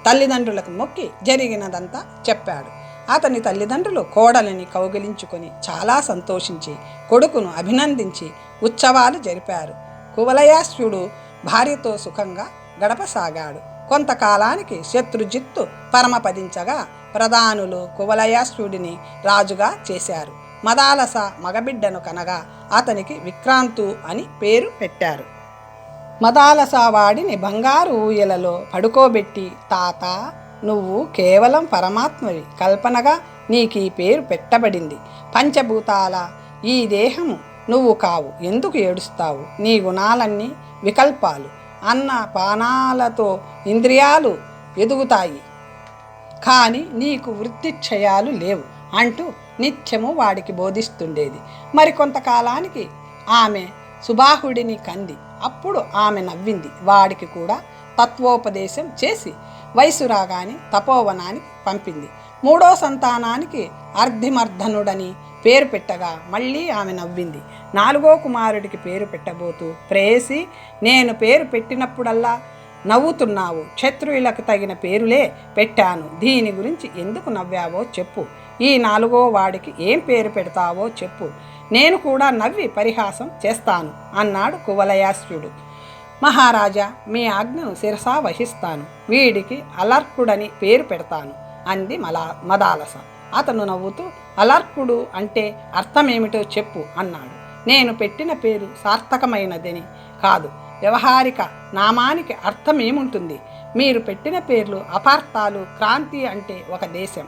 తల్లిదండ్రులకు మొక్కి జరిగినదంతా చెప్పాడు. అతని తల్లిదండ్రులు కోడలిని కౌగిలించుకొని చాలా సంతోషించి కొడుకును అభినందించి ఉత్సవాలు జరిపారు. కువలయాశ్యుడు భార్యతో సుఖంగా గడపసాగాడు. కొంతకాలానికి శత్రుజిత్తు పరమపదించగా ప్రధానులు కువలయాశ్యుడిని రాజుగా చేశారు. మదాలస మగబిడ్డను కనగా అతనికి విక్రాంతు అని పేరు పెట్టారు. మదాలస వాడిని బంగారు ఊయలలో పడుకోబెట్టి, తాత, నువ్వు కేవలం పరమాత్మవి, కల్పనగా నీకు ఈ పేరు పెట్టబడింది. పంచభూతాల ఈ దేహము నువ్వు కావు, ఎందుకు ఏడుస్తావు? నీ గుణాలన్నీ వికల్పాలు, అన్న పానాలతో ఇంద్రియాలు ఎదుగుతాయి, కానీ నీకు వృత్తిక్షయాలు లేవు అంటూ నిత్యము వాడికి బోధిస్తుండేది. మరికొంతకాలానికి ఆమె సుబాహుడిని కంది. అప్పుడు ఆమె నవ్వింది. వాడికి కూడా తత్వోపదేశం చేసి వయసు రాగానే తపోవనానికి పంపింది. 3వ సంతానానికి అర్ధిమర్ధనుడని పేరు పెట్టగా మళ్ళీ ఆమె నవ్వింది. 4వ కుమారుడికి పేరు పెట్టబోతూ, ప్రేయసి, నేను పేరు పెట్టినప్పుడల్లా నవ్వుతున్నావు? క్షత్రియులకు తగిన పేరులే పెట్టాను. దీని గురించి ఎందుకు నవ్వావో చెప్పు. ఈ 4వ వాడికి ఏం పేరు పెడతావో చెప్పు. నేను కూడా నవ్వి పరిహాసం చేస్తాను అన్నాడు కువలయాశ్వుడు. మహారాజా, మీ ఆజ్ఞను శిరసా వహిస్తాను. వీడికి అలర్కుడని పేరు పెడతాను అంది మదాలస. అతను నవ్వుతూ, అలర్కుడు అంటే అర్థమేమిటో చెప్పు అన్నాడు. నేను పెట్టిన పేరు సార్థకమైనదని కాదు, వ్యవహారిక నామానికి అర్థం ఏముంటుంది? మీరు పెట్టిన పేర్లు అపార్థాలు. క్రాంతి అంటే ఒక దేశం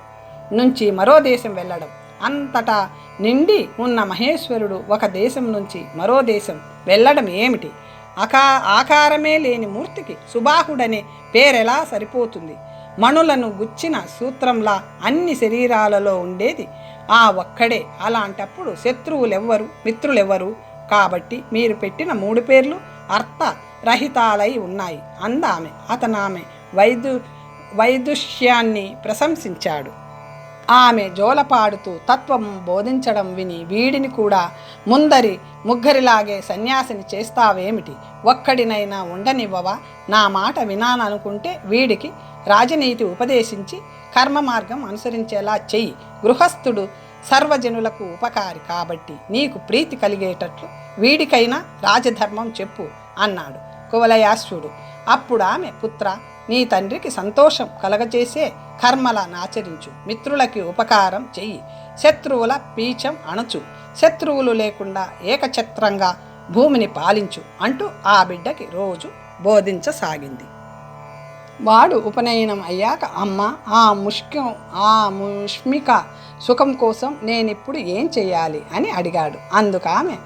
నుంచి మరో దేశం వెళ్ళడం. అంతటా నిండి ఉన్న మహేశ్వరుడు ఒక దేశం నుంచి మరో దేశం వెళ్ళడం ఏమిటి? ఆకారమే లేని మూర్తికి సుబాహుడనే పేరెలా సరిపోతుంది? మణులను గుచ్చిన సూత్రంలా అన్ని శరీరాలలో ఉండేది ఆ ఒక్కడే. అలాంటప్పుడు శత్రువులెవ్వరు, మిత్రులెవ్వరు? కాబట్టి మీరు పెట్టిన 3 పేర్లు అర్థరహితాలై ఉన్నాయి అందామె. అతనామె వైదుష్యాన్ని ప్రశంసించాడు. ఆమె జోలపాడుతూ తత్వం బోధించడం విని, వీడిని కూడా ముందరి ముగ్గురిలాగే సన్యాసిని చేస్తావేమిటి? ఒక్కడినైనా ఉండనివ్వవా? నా మాట వినాలనుకుంటే వీడికి రాజనీతి ఉపదేశించి కర్మ మార్గం అనుసరించేలా చెయ్యి. గృహస్థుడు సర్వజనులకు ఉపకారి కాబట్టి నీకు ప్రీతి కలిగేటట్లు వీడికైనా రాజధర్మం చెప్పు అన్నాడు కువలయాశ్వుడు. అప్పుడు ఆమె, పుత్ర, నీ తండ్రికి సంతోషం కలగజేసే కర్మలనాచరించు. మిత్రులకి ఉపకారం చెయ్యి. శత్రువుల పీచం అణచు. శత్రువులు లేకుండా ఏకఛత్రంగా భూమిని పాలించు అంటూ ఆ బిడ్డకి రోజు బోధించసాగింది. వాడు ఉపనయనం అయ్యాక, అమ్మ, ఆ ముష్మిక సుఖం కోసం నేనిప్పుడు ఏం చెయ్యాలి అని అడిగాడు. అందుకామె,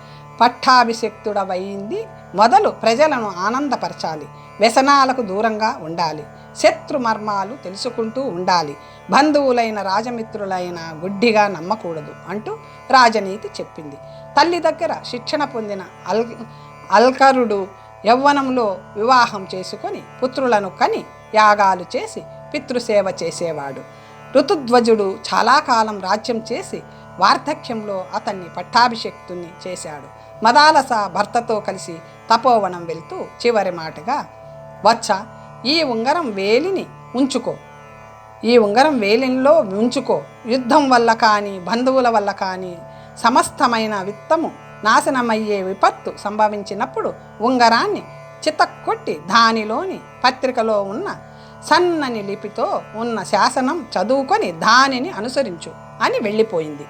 పట్టాభిషక్తుడవైంది మొదలు ప్రజలను ఆనందపరచాలి, వ్యసనాలకు దూరంగా ఉండాలి, శత్రుమర్మాలు తెలుసుకుంటూ ఉండాలి, బంధువులైన రాజమిత్రులైన గుడ్డిగా నమ్మకూడదు అంటూ రాజనీతి చెప్పింది. తల్లి దగ్గర శిక్షణ పొందిన అల్కరుడు యవ్వనంలో వివాహం చేసుకొని పుత్రులను కని యాగాలు చేసి పితృసేవ చేసేవాడు. ఋతుధ్వజుడు చాలా కాలం రాజ్యం చేసి వార్ధక్యంలో అతన్ని పట్టాభిషక్తుని చేశాడు. మదాలస భర్తతో కలిసి తపోవనం వెళ్తూ చివరి మాటగా, వచ్చ, ఈ ఉంగరం వేలిలో ఉంచుకో. యుద్ధం వల్ల కానీ బంధువుల వల్ల కానీ సమస్తమైన విత్తము నాశనమయ్యే విపత్తు సంభవించినప్పుడు ఉంగరాన్ని చితక్కొట్టి దానిలోని పత్రికలో ఉన్న సన్నని లిపితో ఉన్న శాసనం చదువుకొని దానిని అనుసరించు అని వెళ్ళిపోయింది.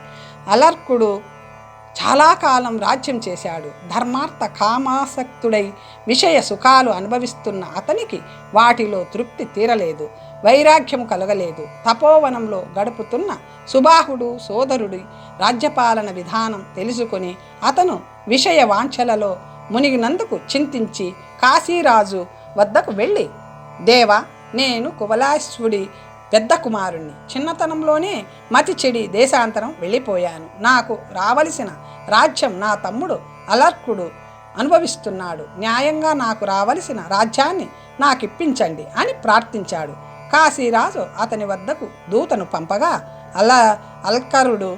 అలర్కుడు చాలా కాలం రాజ్యం చేశాడు. ధర్మార్థ కామాసక్తుడై విషయ సుఖాలు అనుభవిస్తున్న అతనికి వాటిలో తృప్తి తీరలేదు, వైరాగ్యం కలగలేదు. తపోవనంలో గడుపుతున్న సుబాహుడు సోదరుడి రాజ్యపాలన విధానం తెలుసుకొని అతను విషయ వాంఛలలో మునిగినందుకు చింతించి కాశీరాజు వద్దకు వెళ్ళి, దేవా, నేను కువలాశ్వుడి పెద్ద కుమారుణ్ణి. చిన్నతనంలోనే మతి చెడి దేశాంతరం వెళ్ళిపోయాను. నాకు రావలసిన రాజ్యం నా తమ్ముడు అలర్కుడు అనుభవిస్తున్నాడు. న్యాయంగా నాకు రావలసిన రాజ్యాన్ని నాకిప్పించండి అని ప్రార్థించాడు. కాశీరాజు అతని వద్దకు దూతను పంపగా అల్కరుడు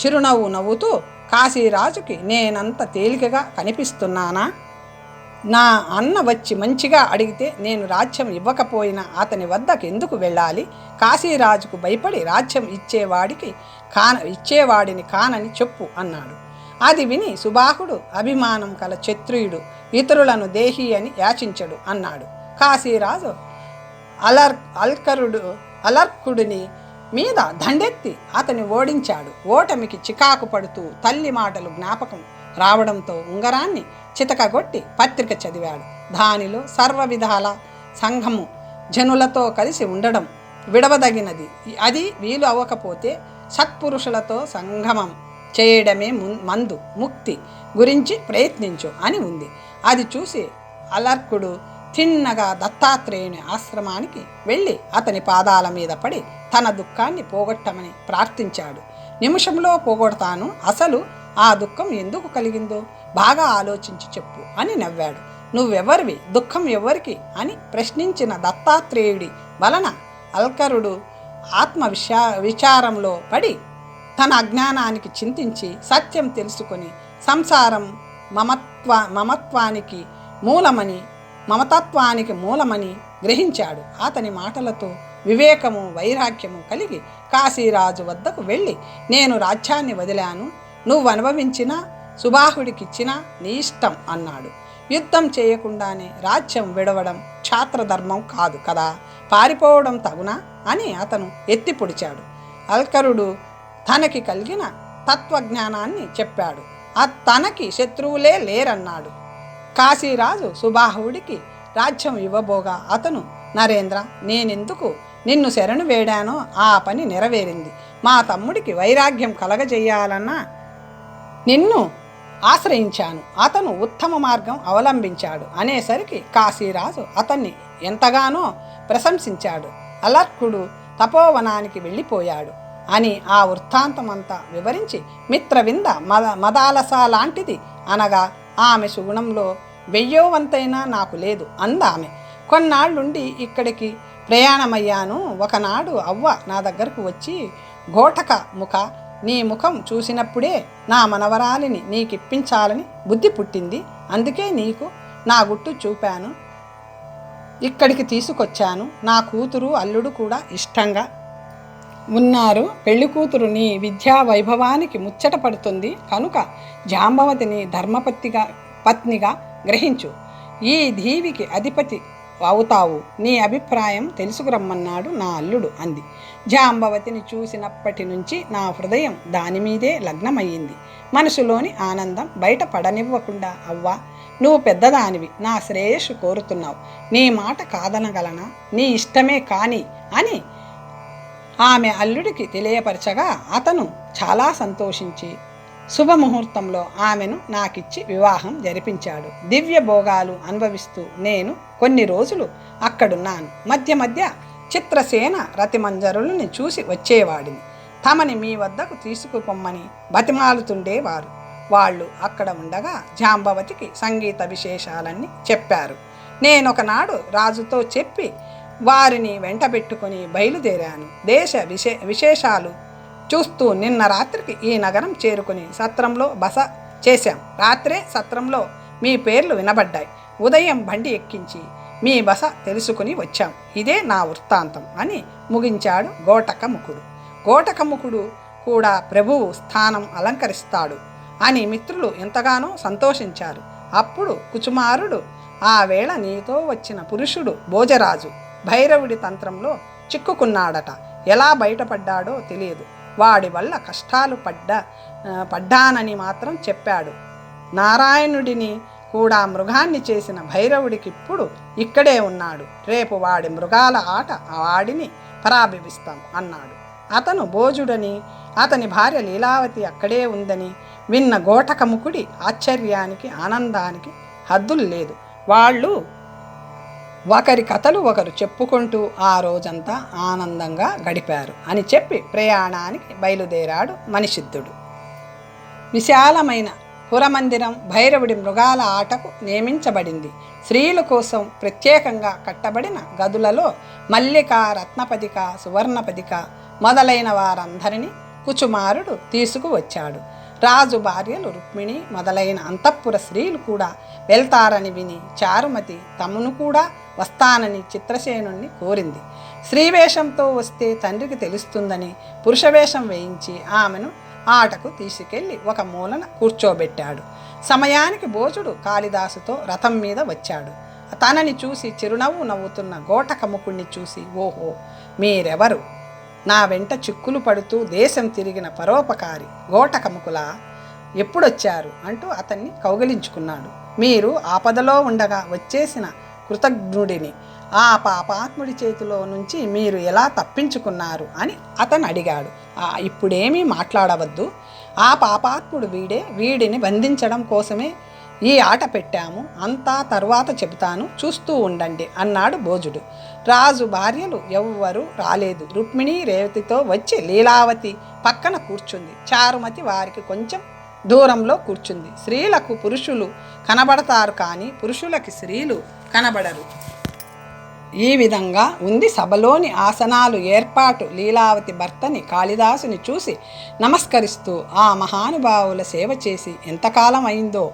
చిరునవ్వు నవ్వుతూ, కాశీరాజుకి నేనంత తేలికగా కనిపిస్తున్నానా? నా అన్న వచ్చి మంచిగా అడిగితే నేను రాజ్యం ఇవ్వకపోయినా అతని వద్దకు ఎందుకు వెళ్ళాలి? కాశీరాజుకు భయపడి రాజ్యం ఇచ్చేవాడిని కానని చెప్పు అన్నాడు. అది విని సుబాహుడు, అభిమానం కల క్షత్రియుడు, ఇతరులను దేహి అని యాచించడు అన్నాడు. కాశీరాజు అలర్కుడిని మీద దండెత్తి అతని ఓడించాడు. ఓటమికి చికాకు పడుతూ తల్లి మాటలు జ్ఞాపకం రావడంతో ఉంగరాన్ని చితకగొట్టి పత్రిక చదివాడు. దానిలో సర్వ విధాల సంఘము జనులతో కలిసి ఉండడం విడవదగినది, అది వీలు అవ్వకపోతే సత్పురుషులతో సంగమం చేయడమే మందు, ముక్తి గురించి ప్రయత్నించు అని ఉంది. అది చూసి అలర్కుడు తిన్నగా దత్తాత్రేయుని ఆశ్రమానికి వెళ్ళి అతని పాదాల మీద పడి తన దుఃఖాన్ని పోగొట్టమని ప్రార్థించాడు. నిమిషంలో పోగొడతాను, అసలు ఆ దుఃఖం ఎందుకు కలిగిందో బాగా ఆలోచించి చెప్పు అని నవ్వాడు. నువ్వెవరివి, దుఃఖం ఎవరికి అని ప్రశ్నించిన దత్తాత్రేయుడి వలన అల్కరుడు విచారంలో పడి తన అజ్ఞానానికి చింతించి సత్యం తెలుసుకొని సంసారం మమత్వానికి మూలమని మమతత్వానికి మూలమని గ్రహించాడు. అతని మాటలతో వివేకము వైరాగ్యము కలిగి కాశీరాజు వద్దకు వెళ్ళి, నేను రాజ్యాన్ని వదిలాను, నువ్వు అనుభవించినా సుబాహుడికిచ్చినా నీ ఇష్టం అన్నాడు. యుద్ధం చేయకుండానే రాజ్యం విడవడం క్షాత్రధర్మం కాదు కదా, పారిపోవడం తగునా అని అతను ఎత్తి పొడిచాడు. అల్కరుడు తనకి కలిగిన తత్వజ్ఞానాన్ని చెప్పాడు. తనకి శత్రువులే లేరన్నాడు. కాశీరాజు సుబాహుడికి రాజ్యం ఇవ్వబోగా అతను, నరేంద్ర, నేనెందుకు నిన్ను శరణు వేడానో ఆ పని నెరవేరింది. మా తమ్ముడికి వైరాగ్యం కలగజేయాలన్నా నిన్ను ఆశ్రయించాను. అతను ఉత్తమ మార్గం అవలంబించాడు అనేసరికి కాశీరాజు అతన్ని ఎంతగానో ప్రశంసించాడు. అలర్కుడు తపోవనానికి వెళ్ళిపోయాడు అని ఆ వృత్తాంతమంతా వివరించి, మిత్రవింద మదాలస లాంటిది, అనగా ఆమె సుగుణంలో 1000వ వంతైనా నాకు లేదు అందామె. కొన్నాళ్ళుండి ఇక్కడికి ప్రయాణమయ్యాను. ఒకనాడు అవ్వ నా దగ్గరకు వచ్చి, ఘోటక ముఖ, నీ ముఖం చూసినప్పుడే నా మనవరాలిని నీకిప్పించాలని బుద్ధి పుట్టింది. అందుకే నీకు నా గుట్టు చూపాను, ఇక్కడికి తీసుకొచ్చాను. నా కూతురు అల్లుడు కూడా ఇష్టంగా ఉన్నారు. పెళ్లి కూతురు నీ విద్యా వైభవానికి ముచ్చట పడుతుంది కనుక జాంబవతిని పత్నిగా గ్రహించు. ఈ దీవికి అధిపతి అవుతావు. నీ అభిప్రాయం తెలుసుకురమ్మన్నాడు నా అల్లుడు అంది. జాంబవతిని చూసినప్పటి నుంచి నా హృదయం దానిమీదే లగ్నమయ్యింది. మనసులోని ఆనందం బయట పడనివ్వకుండా, అవ్వా, నువ్వు పెద్దదానివి, నా శ్రేయస్సు కోరుతున్నావు, నీ మాట కాదనగలనా? నీ ఇష్టమే కాని అని ఆమె అల్లుడికి తెలియపరచగా అతను చాలా సంతోషించి శుభముహూర్తంలో ఆమెను నాకిచ్చి వివాహం జరిపించాడు. దివ్య భోగాలు అనుభవిస్తూ నేను కొన్ని రోజులు అక్కడున్నాను. మధ్య మధ్య చిత్రసేన రతిమంజరులని చూసి వచ్చేవాడిని. తమని మీ వద్దకు తీసుకుపోమ్మని బతిమాలుతుండేవారు. వాళ్ళు అక్కడ ఉండగా జాంబవతికి సంగీత విశేషాలన్నీ చెప్పారు. నేనొకనాడు రాజుతో చెప్పి వారిని వెంటబెట్టుకొని బయలుదేరాను. దేశ విశేషాలు చూస్తూ నిన్న రాత్రికి ఈ నగరం చేరుకుని సత్రంలో బస చేశాం. రాత్రే సత్రంలో మీ పేర్లు వినబడ్డాయి. ఉదయం బండి ఎక్కించి మీ బస తెలుసుకుని వచ్చాం. ఇదే నా వృత్తాంతం అని ముగించాడు ఘోటకముఖుడు. ఘోటకముఖుడు కూడా ప్రభువు స్థానం అలంకరిస్తాడు అని మిత్రులు ఎంతగానో సంతోషించారు. అప్పుడు కుచుమారుడు, ఆ వేళ నీతో వచ్చిన పురుషుడు భోజరాజు భైరవుడి తంత్రంలో చిక్కుకున్నాడట. ఎలా బయటపడ్డాడో తెలియదు. వాడి వల్ల కష్టాలు పడ్డానని మాత్రం చెప్పాడు. నారాయణుడిని కూడా మృగాన్ని చేసిన భైరవుడికిప్పుడు ఇక్కడే ఉన్నాడు. రేపు వాడి మృగాల ఆట వాడిని పరాభివిస్తాం అన్నాడు. అతను భోజుడని, అతని భార్య లీలావతి అక్కడే ఉందని విన్న ఘోటకముఖుడి ఆశ్చర్యానికి ఆనందానికి హద్దులు లేదు. వాళ్ళు ఒకరి కథలు ఒకరు చెప్పుకుంటూ ఆ రోజంతా ఆనందంగా గడిపారు అని చెప్పి ప్రయాణానికి బయలుదేరాడు మణిసిద్ధుడు. విశాలమైన పురమందిరం భైరవుడి మృగాల ఆటకు నియమించబడింది. స్త్రీల కోసం ప్రత్యేకంగా కట్టబడిన గదులలో మల్లిక, రత్నపదిక, సువర్ణపదిక మొదలైన వారందరినీ కుచుమారుడు తీసుకువచ్చాడు. రాజు భార్యలు రుక్మిణి మొదలైన అంతఃపుర స్త్రీలు కూడా వెళ్తారని విని చారుమతి తమను కూడా వస్తానని చిత్రసేనుణ్ణి కోరింది. స్త్రీవేషంతో వస్తే తండ్రికి తెలుస్తుందని పురుషవేషం వేయించి ఆమెను ఆటకు తీసుకెళ్లి ఒక మూలన కూర్చోబెట్టాడు. సమయానికి భోజుడు కాళిదాసుతో రథం మీద వచ్చాడు. తనని చూసి చిరునవ్వు నవ్వుతున్న ఘోటకముఖుణ్ణి చూసి, ఓహో, మీరెవరు? నా వెంట చిక్కులు పడుతూ దేశం తిరిగిన పరోపకారి ఘోటకముఖులా, ఎప్పుడొచ్చారు అంటూ అతన్ని కౌగిలించుకున్నాడు. మీరు ఆపదలో ఉండగా వచ్చేసిన కృతజ్ఞుడిని. ఆ పాపాత్ముడి చేతిలో నుంచి మీరు ఎలా తప్పించుకున్నారు అని అతను అడిగాడు. ఇప్పుడేమీ మాట్లాడవద్దు, ఆ పాపాత్ముడు వీడే, వీడిని బంధించడం కోసమే ఈ ఆట పెట్టాము, అంతా తరువాత చెబుతాను, చూస్తూ ఉండండి అన్నాడు భోజుడు. రాజు భార్యలు ఎవ్వరూ రాలేదు. రుక్మిణి రేవతితో వచ్చి లీలావతి పక్కన కూర్చుంది. చారుమతి వారికి కొంచెం దూరంలో కూర్చుంది. స్త్రీలకు పురుషులు కనబడతారు కానీ పురుషులకి స్త్రీలు కనబడరు. ఈ విధంగా ఉంది సభలోని ఆసనాలు ఏర్పాటు. లీలావతి భర్తని కాళిదాసుని చూసి నమస్కరిస్తూ, ఆ మహానుభావుల సేవ చేసి ఎంతకాలం అయిందో,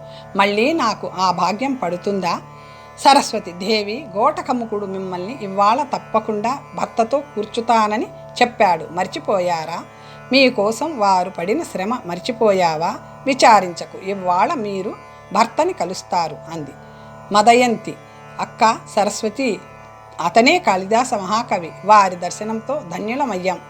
మళ్ళీ నాకు ఆ భాగ్యం పడుతుందా? సరస్వతి దేవి, గోటకముకుడు మిమ్మల్ని ఇవాళ తప్పకుండా భర్తతో కూర్చుతానని చెప్పాడు, మర్చిపోయారా? మీకోసం వారు పడిన శ్రమ మర్చిపోయావా? విచారించకు, ఇవాళ మీరు భర్తని కలుస్తారు అంది. మదయంతి, అక్క సరస్వతి, అతనే కాళిదాస మహాకవి, వారి దర్శనంతో ధన్యులమయ్యాం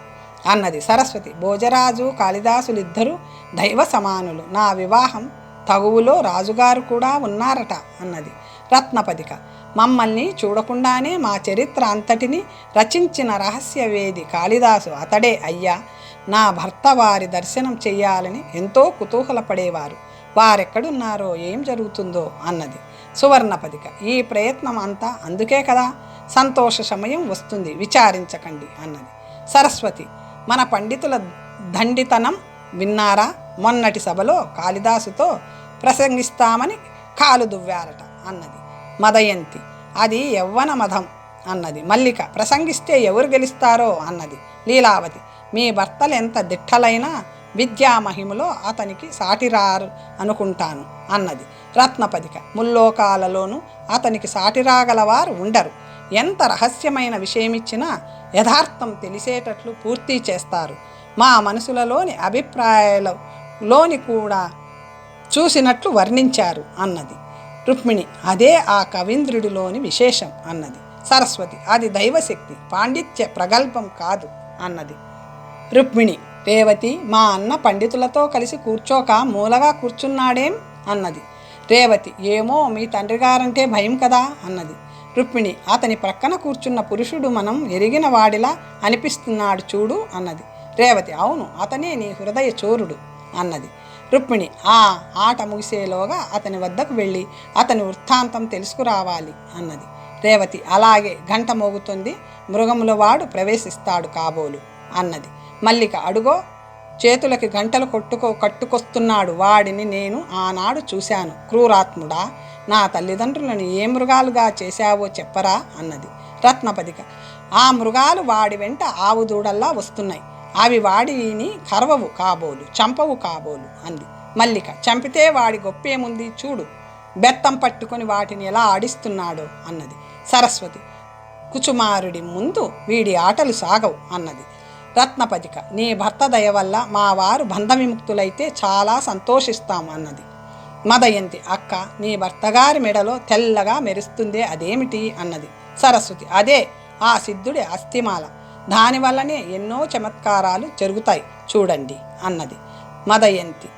అన్నది. సరస్వతి, భోజరాజు కాళిదాసులిద్దరూ దైవ సమానులు, నా వివాహం తగువులో రాజుగారు కూడా ఉన్నారట అన్నది. రత్నపదిక, మమ్మల్ని చూడకుండానే మా చరిత్ర అంతటిని రచించిన రహస్యవేది కాళిదాసు అతడే అయ్యా. నా భర్త వారి దర్శనం చెయ్యాలని ఎంతో కుతూహలపడేవారు, వారెక్కడున్నారో ఏం జరుగుతుందో అన్నది. సువర్ణపదిక, ఈ ప్రయత్నం అంతా అందుకే కదా, సంతోష సమయం వస్తుంది, విచారించకండి అన్నది. సరస్వతి, మన పండితుల దండితనం విన్నారా? మొన్నటి సభలో కాళిదాసుతో ప్రసంగిస్తామని కాలు దువ్వారట అన్నది. మదయంతి, అది యవ్వన మదం అన్నది. మల్లిక, ప్రసంగిస్తే ఎవరు గెలుస్తారో అన్నది. లీలావతి, మీ భర్తలు ఎంత దిట్టలైనా విద్యామహిమలో అతనికి సాటిరారు అనుకుంటాను అన్నది. రత్నపదిక, ముల్లోకాలలోనూ అతనికి సాటిరాగలవారు ఉండరు. ఎంత రహస్యమైన విషయమిచ్చినా యథార్థం తెలిసేటట్లు పూర్తి చేస్తారు. మా మనసులలోని అభిప్రాయాలలోని కూడా చూసినట్లు వర్ణించారు అన్నది. రుక్మిణి, అదే ఆ కవీంద్రుడిలోని విశేషం అన్నది. సరస్వతి, అది దైవశక్తి, పాండిత్య ప్రగల్భం కాదు అన్నది. రుక్మిణి, రేవతి, మా అన్న పండితులతో కలిసి కూర్చోక మూలగా కూర్చున్నాడేం అన్నది. రేవతి, ఏమో మీ తండ్రి గారంటే భయం కదా అన్నది. రుక్మిణి, అతని ప్రక్కన కూర్చున్న పురుషుడు మనం ఎరిగిన వాడిలా అనిపిస్తున్నాడు చూడు అన్నది. రేవతి, అవును, అతనే నీ హృదయ చోరుడు అన్నది. రుక్మిణి, ఆ ఆట ముగిసేలోగా అతని వద్దకు వెళ్ళి అతని వృత్తాంతం తెలుసుకురావాలి అన్నది. రేవతి, అలాగే, గంట మోగుతుంది, మృగముల వాడు ప్రవేశిస్తాడు కాబోలు అన్నది. మల్లిక, అడుగో చేతులకి గంటలు కట్టుకొస్తున్నాడు, వాడిని నేను ఆనాడు చూశాను, క్రూరాత్ముడా, నా తల్లిదండ్రులను ఏ మృగాలుగా చేశావో చెప్పరా అన్నది. రత్నపదిక, ఆ మృగాలు వాడి వెంట ఆవు దూడల్లా వస్తున్నాయి, అవి వాడిని కరవవు కాబోలు, చంపవు కాబోలు అంది. మల్లిక, చంపితే వాడి గొప్పేముంది చూడు, బెత్తం పట్టుకొని వాటిని ఎలా ఆడిస్తున్నాడో అన్నది. సరస్వతి, కుచుమారుడి ముందు వీడి ఆటలు సాగవు అన్నది. రత్నపదిక, నీ భర్త దయ వల్ల మా వారు బంధవిముక్తులైతే చాలా సంతోషిస్తాం అన్నది. మదయంతి, అక్క, నీ భర్తగారి మెడలో తెల్లగా మెరుస్తుందే, అదేమిటి అన్నది. సరస్వతి, అదే ఆ సిద్ధుడి అస్థిమాల, దానివల్లనే ఎన్నో చమత్కారాలు జరుగుతాయి చూడండి అన్నది. మదయంతి,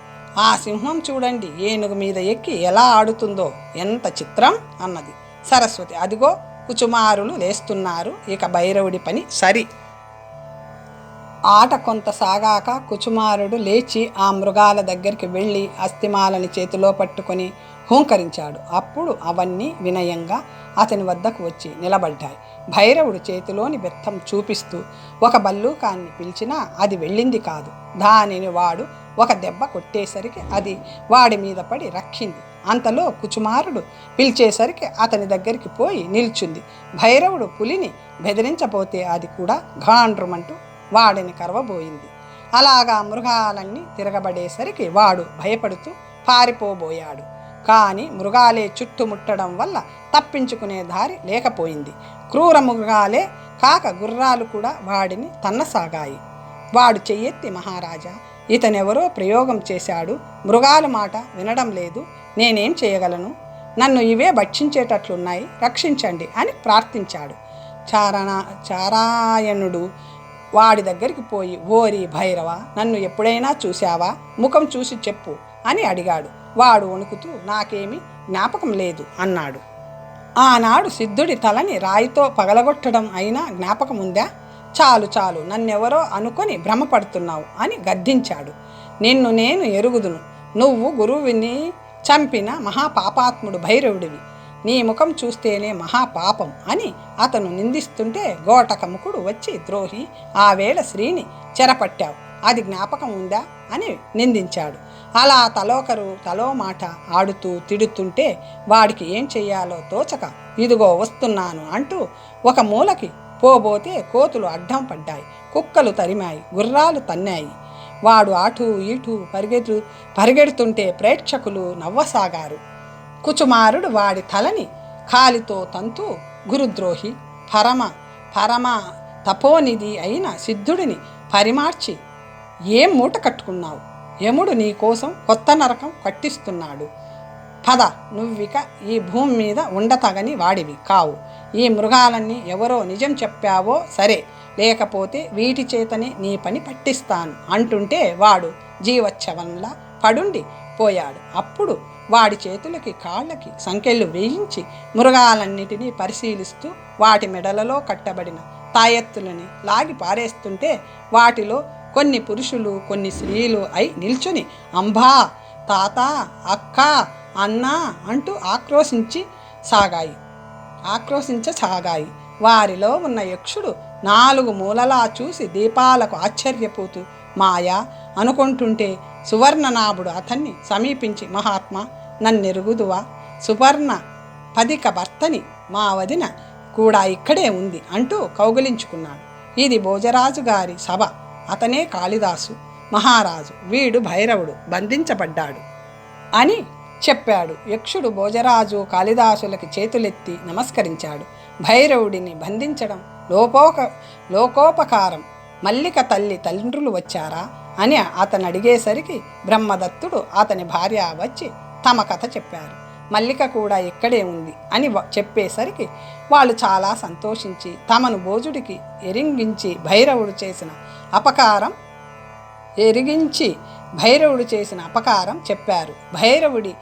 ఆ సింహం చూడండి, ఏనుగు మీద ఎక్కి ఎలా ఆడుతుందో, ఎంత చిత్రం అన్నది. సరస్వతి, అదిగో కుచుమారులు లేస్తున్నారు, ఇక భైరవుడి పని సరి. ఆట కొంత సాగాక కుచుమారుడు లేచి ఆ మృగాల దగ్గరికి వెళ్ళి అస్థిమాలని చేతిలో పట్టుకొని హూంకరించాడు. అప్పుడు అవన్నీ వినయంగా అతని వద్దకు వచ్చి నిలబడ్డాయి. భైరవుడు చేతిలోని బెత్తం చూపిస్తూ ఒక బల్లూకాన్ని పిలిచినా అది వెళ్ళింది కాదు. దానిని వాడు ఒక దెబ్బ కొట్టేసరికి అది వాడి మీద పడి రక్కింది. అంతలో కుచుమారుడు పిలిచేసరికి అతని దగ్గరికి పోయి నిల్చుంది. భైరవుడు పులిని బెదిరించబోతే అది కూడా ఘాండ్రుమంటూ వాడిని కరవబోయింది. అలాగా మృగాలన్నీ తిరగబడేసరికి వాడు భయపడుతూ పారిపోబోయాడు. కానీ మృగాలే చుట్టుముట్టడం వల్ల తప్పించుకునే దారి లేకపోయింది. క్రూర మృగాలే కాక గుర్రాలు కూడా వాడిని తన్నసాగాయి. వాడు చెయ్యెత్తి, మహారాజా, ఇతనెవరో ప్రయోగం చేశాడు, మృగాల మాట వినడం లేదు, నేనేం చేయగలను, నన్ను ఇవే భక్షించేటట్లున్నాయి, రక్షించండి అని ప్రార్థించాడు. చారాయణుడు వాడి దగ్గరికి పోయి, ఓరి భైరవ, నన్ను ఎప్పుడైనా చూశావా, ముఖం చూసి చెప్పు అని అడిగాడు. వాడు వణుకుతూ, నాకేమీ జ్ఞాపకం లేదు అన్నాడు. ఆనాడు సిద్ధుడి తలని రాయితో పగలగొట్టడం అయినా జ్ఞాపకం ఉందా? చాలు చాలు, నన్నెవరో అనుకొని భ్రమపడుతున్నావు అని గద్దించాడు. నిన్ను నేను ఎరుగుదును, నువ్వు గురువుని చంపిన మహాపాపాత్ముడు భైరవుడివి, నీ ముఖం చూస్తేనే మహాపాపం అని అతను నిందిస్తుంటే గోటకముకుడు వచ్చి, ద్రోహి, ఆ వేళ శ్రీని చెరపట్టావు, అది జ్ఞాపకం ఉందా అని నిందించాడు. అలా తలోకరు తలో మాట ఆడుతూ తిడుతుంటే వాడికి ఏం చెయ్యాలో తోచక, ఇదిగో వస్తున్నాను అంటూ ఒక మూలకి పోబోతే కోతులు అడ్డం పడ్డాయి, కుక్కలు తరిమాయి, గుర్రాలు తన్నాయి. వాడు అటూ ఇటూ పరిగెడుతుంటే ప్రేక్షకులు నవ్వసాగారు. కుచుమారుడు వాడి తలని కాలితో తంతు గురుద్రోహి పరమ పరమ తపోనిధి అయిన సిద్ధుడిని పరిమార్చి ఏం మూట కట్టుకున్నావు? యముడు నీ కోసం కొత్త నరకం కట్టిస్తున్నాడు. పద, నువ్విక ఈ భూమి మీద ఉండతగని వాడివి కావు. ఈ మృగాలన్నీ ఎవరో నిజం చెప్పావో సరే, లేకపోతే వీటి చేతనే నీ పని పట్టిస్తాను అంటుంటే వాడు జీవోత్సవంలా పడుండి పోయాడు. అప్పుడు వాడి చేతులకి కాళ్ళకి సంకెళ్ళు వేయించి మృగాలన్నిటినీ పరిశీలిస్తూ వాటి మెడలలో కట్టబడిన తాయెత్తులని లాగి పారేస్తుంటే వాటిలో కొన్ని పురుషులు కొన్ని స్త్రీలు అయి నిల్చుని అంబా, తాత, అక్క, అన్న అంటూ ఆక్రోశించసాగాయి. వారిలో ఉన్న యక్షుడు 4 మూలలా చూసి దీపాలకు ఆశ్చర్యపోతూ మాయా అనుకుంటుంటే సువర్ణనాభుడు అతన్ని సమీపించి, మహాత్మా, నన్నెరుగుదువా? సువర్ణ పదిక భర్తని మా వదిన కూడా ఇక్కడే ఉంది అంటూ కౌగిలించుకున్నాడు. ఇది భోజరాజు గారి సభ. అతనే కాళిదాసు మహారాజు. వీడు భైరవుడు బంధించబడ్డాడు అని చెప్పాడు. యక్షుడు భోజరాజు కాళిదాసులకి చేతులెత్తి నమస్కరించాడు. భైరవుడిని బంధించడం లోకోపకారం. మల్లిక తల్లి తండ్రులు వచ్చారా అని అతను అడిగేసరికి బ్రహ్మదత్తుడు అతని భార్య వచ్చి తమ కథ చెప్పారు. మల్లిక కూడా ఇక్కడే ఉంది అని చెప్పేసరికి వాళ్ళు చాలా సంతోషించి తమను భోజుడికి ఎరింగించి భైరవుడు చేసిన అపకారం చెప్పారు. భైరవుడి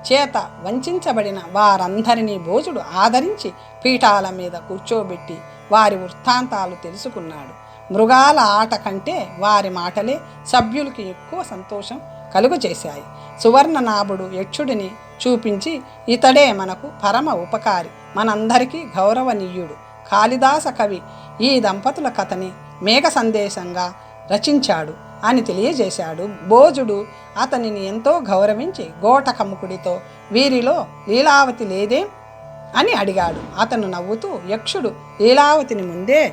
చేత వంచబడిన వారందరినీ భోజుడు ఆదరించి పీఠాల మీద కూర్చోబెట్టి వారి వృత్తాంతాలు తెలుసుకున్నాడు. మృగాల ఆట కంటే వారి మాటలే సభ్యులకి ఎక్కువ సంతోషం కలుగజేశాయి. సువర్ణనాభుడు యక్షుడిని చూపించి, ఇతడే మనకు పరమ ఉపకారి, మనందరికీ గౌరవనీయుడు. కాళిదాస కవి ఈ దంపతుల కథని మేఘ సందేశంగా రచించాడు అని తెలియజేశాడు. భోజుడు అతనిని ఎంతో గౌరవించి గోటకముకుడితో, వీరిలో లీలావతి లేదేం అని అడిగాడు. అతను నవ్వుతూ, యక్షుడు లీలావతిని ముందే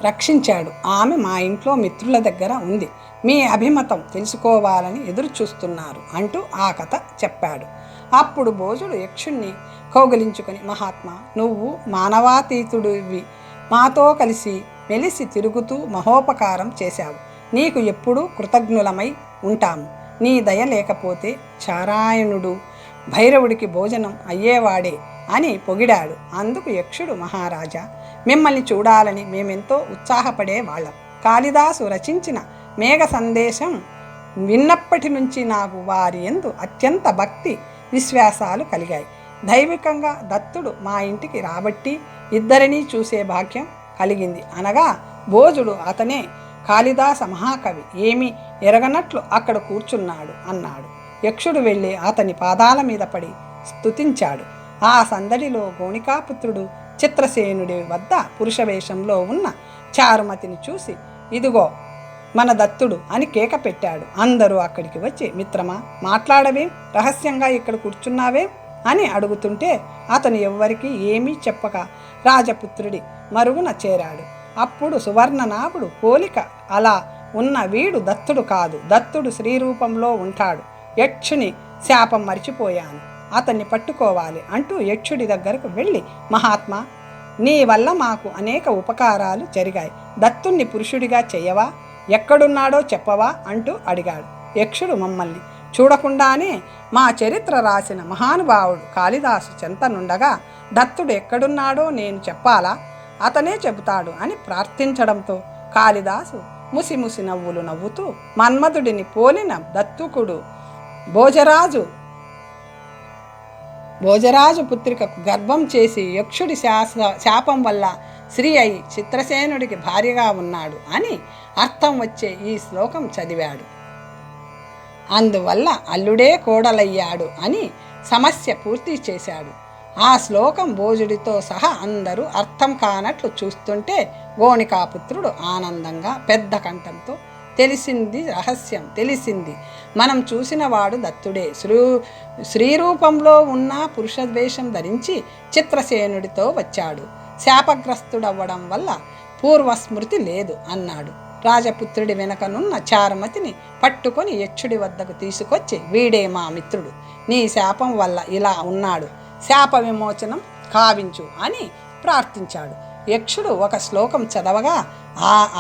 రక్షించాడు. ఆమె మా ఇంట్లో మిత్రుల దగ్గర ఉంది. మీ అభిమతం తెలుసుకోవాలని ఎదురు చూస్తున్నారు అంటూ ఆ కథ చెప్పాడు. అప్పుడు భోజుడు యక్షుణ్ణి కౌగిలించుకొని, మహాత్మా, నువ్వు మానవాతీతుడివి. మాతో కలిసి మెలిసి తిరుగుతూ మహోపకారం చేశావు. నీకు ఎప్పుడూ కృతజ్ఞులమై ఉంటాము. నీ దయ లేకపోతే చారాయణుడు భైరవుడికి భోజనం అయ్యేవాడే అని పొగిడాడు. అందుకు యక్షుడు, మహారాజా, మిమ్మల్ని చూడాలని మేమెంతో ఉత్సాహపడేవాళ్ళం. కాళిదాసు రచించిన మేఘ సందేశం విన్నప్పటి నుంచి నాకు వారి యందు అత్యంత భక్తి విశ్వాసాలు కలిగాయి. దైవికంగా దత్తుడు మా ఇంటికి రాబట్టి ఇద్దరినీ చూసే భాగ్యం కలిగింది అనగా భోజుడు అతనే కాళిదాస మహాకవి, ఏమీ ఎరగనట్లు అక్కడ కూర్చున్నాడు అన్నాడు. యక్షుడు వెళ్ళి అతని పాదాల మీద పడి స్తుతించాడు. ఆ సందడిలో గోణికాపుత్రుడు చిత్రసేనుడి వద్ద పురుషవేషంలో ఉన్న చారుమతిని చూసి, ఇదిగో మన దత్తుడు అని కేక పెట్టాడు. అందరూ అక్కడికి వచ్చి, మిత్రమా, మాట్లాడవేం, రహస్యంగా ఇక్కడ కూర్చున్నావేం అని అడుగుతుంటే అతను ఎవ్వరికీ ఏమీ చెప్పక రాజపుత్రుడి మరుగున చేరాడు. అప్పుడు సువర్ణనాభుడు, పోలిక అలా ఉన్న వీడు దత్తుడు కాదు, దత్తుడు శ్రీరూపంలో ఉంటాడు. యక్షుని శాపం మరిచిపోయాను, అతన్ని పట్టుకోవాలి అంటూ యక్షుడి దగ్గరకు వెళ్ళి, మహాత్మా, నీ వల్ల మాకు అనేక ఉపకారాలు జరిగాయి. దత్తుణ్ణి పురుషుడిగా చెయ్యవా? ఎక్కడున్నాడో చెప్పవా అంటూ అడిగాడు. యక్షుడు, మమ్మల్ని చూడకుండానే మా చరిత్ర రాసిన మహానుభావుడు కాళిదాసు చెంతనుండగా దత్తుడు ఎక్కడున్నాడో నేను చెప్పాలా? అతనే చెబుతాడు అని ప్రార్థించడంతో కాళిదాసు ముసిముసి నవ్వులు నవ్వుతూ మన్మధుడిని పోలిన దత్తుకుడు భోజరాజు పుత్రికకు గర్భం చేసి యక్షుడి శాపం వల్ల స్త్రీ అయి చిత్రసేనుడికి భార్యగా ఉన్నాడు అని అర్థం వచ్చే ఈ శ్లోకం చదివాడు. అందువల్ల అల్లుడే కోడలయ్యాడు అని సమస్య పూర్తి చేశాడు. ఆ శ్లోకం భోజుడితో సహా అందరూ అర్థం కానట్లు చూస్తుంటే గోణికాపుత్రుడు ఆనందంగా పెద్ద కంఠంతో, తెలిసింది, రహస్యం తెలిసింది. మనం చూసిన వాడు దత్తుడే. శ్రీరూపంలో ఉన్న పురుషద్వేషం ధరించి చిత్రసేనుడితో వచ్చాడు. శాపగ్రస్తుడవ్వడం వల్ల పూర్వస్మృతి లేదు అన్నాడు. రాజపుత్రుడి వెనకనున్న చారుమతిని పట్టుకొని యక్షుడి వద్దకు తీసుకొచ్చి, వీడే మా మిత్రుడు, నీ శాపం వల్ల ఇలా ఉన్నాడు, శాప విమోచనం కావించు అని ప్రార్థించాడు. యక్షుడు ఒక శ్లోకం చదవగా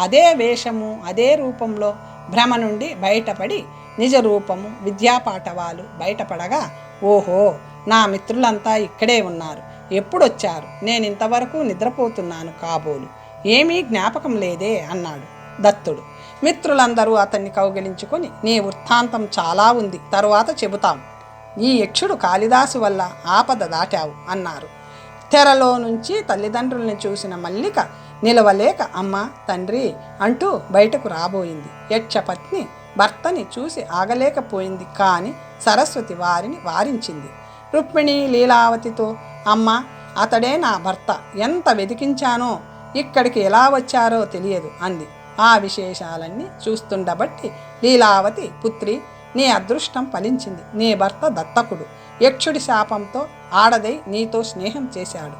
అదే వేషము అదే రూపంలో భ్రమ నుండి బయటపడి నిజ రూపము విద్యాపాఠవాలు బయటపడగా, ఓహో, నా మిత్రులంతా ఇక్కడే ఉన్నారు, ఎప్పుడొచ్చారు? నేను ఇంతవరకు నిద్రపోతున్నాను కాబోలు, ఏమీ జ్ఞాపకం లేదే అన్నాడు దత్తుడు. మిత్రులందరూ అతన్ని కౌగిలించుకొని, నీ వృత్తాంతం చాలా ఉంది, తరువాత చెబుతాం. ఈ యక్షుడు కాళిదాసు వల్ల ఆపద దాటావు అన్నారు. తెరలో నుంచి తల్లిదండ్రుల్ని చూసిన మల్లిక నిలవలేక అమ్మ, తండ్రి అంటూ బయటకు రాబోయింది. యక్షపత్ని భర్తని చూసి ఆగలేకపోయింది. కానీ సరస్వతి వారిని వారించింది. రుక్మిణి లీలావతితో, అమ్మ, అతడే నా భర్త, ఎంత వెతికించానో, ఇక్కడికి ఎలా వచ్చారో తెలియదు అంది. ఆ విశేషాలన్నీ చూస్తుండబట్టి లీలావతి, పుత్రి, నీ అదృష్టం ఫలించింది. నీ భర్త దత్తకుడు యక్షుడి శాపంతో ఆడదై నీతో స్నేహం చేశాడు.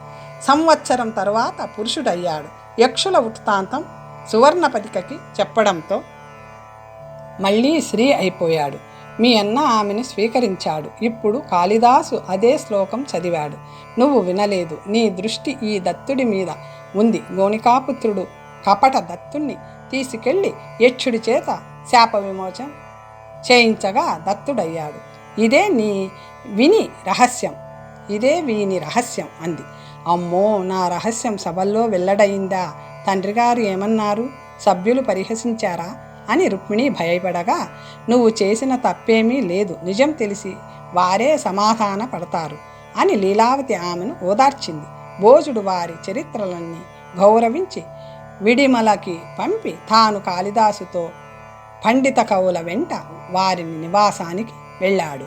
సంవత్సరం తరువాత పురుషుడయ్యాడు. యక్షుల వృత్తాంతం సువర్ణపతికకి చెప్పడంతో మళ్ళీ స్త్రీ అయిపోయాడు. మీ అన్న ఆమెను స్వీకరించాడు. ఇప్పుడు కాళిదాసు అదే శ్లోకం చదివాడు. నువ్వు వినలేదు. నీ దృష్టి ఈ దత్తుడి మీద ఉంది. గోణికాపుత్రుడు కపట దత్తుణ్ణి తీసుకెళ్ళి యక్షుడి చేత శాప విమోచన చేయించగా దత్తుడయ్యాడు. ఇదే వీని రహస్యం అంది. అమ్మో, నా రహస్యం సభల్లో వెల్లడయిందా? తండ్రి గారు ఏమన్నారు? సభ్యులు పరిహసించారా అని రుక్మిణి భయపడగా, నువ్వు చేసిన తప్పేమీ లేదు, నిజం తెలిసి వారే సమాధాన పడతారు అని లీలావతి ఆమెను ఓదార్చింది. భోజుడు వారి చరిత్రలన్నీ గౌరవించి విడిమలకి పంపి తాను కాళిదాసుతో పండిత కవుల వెంట వారిని నివాసానికి వెళ్ళాడు.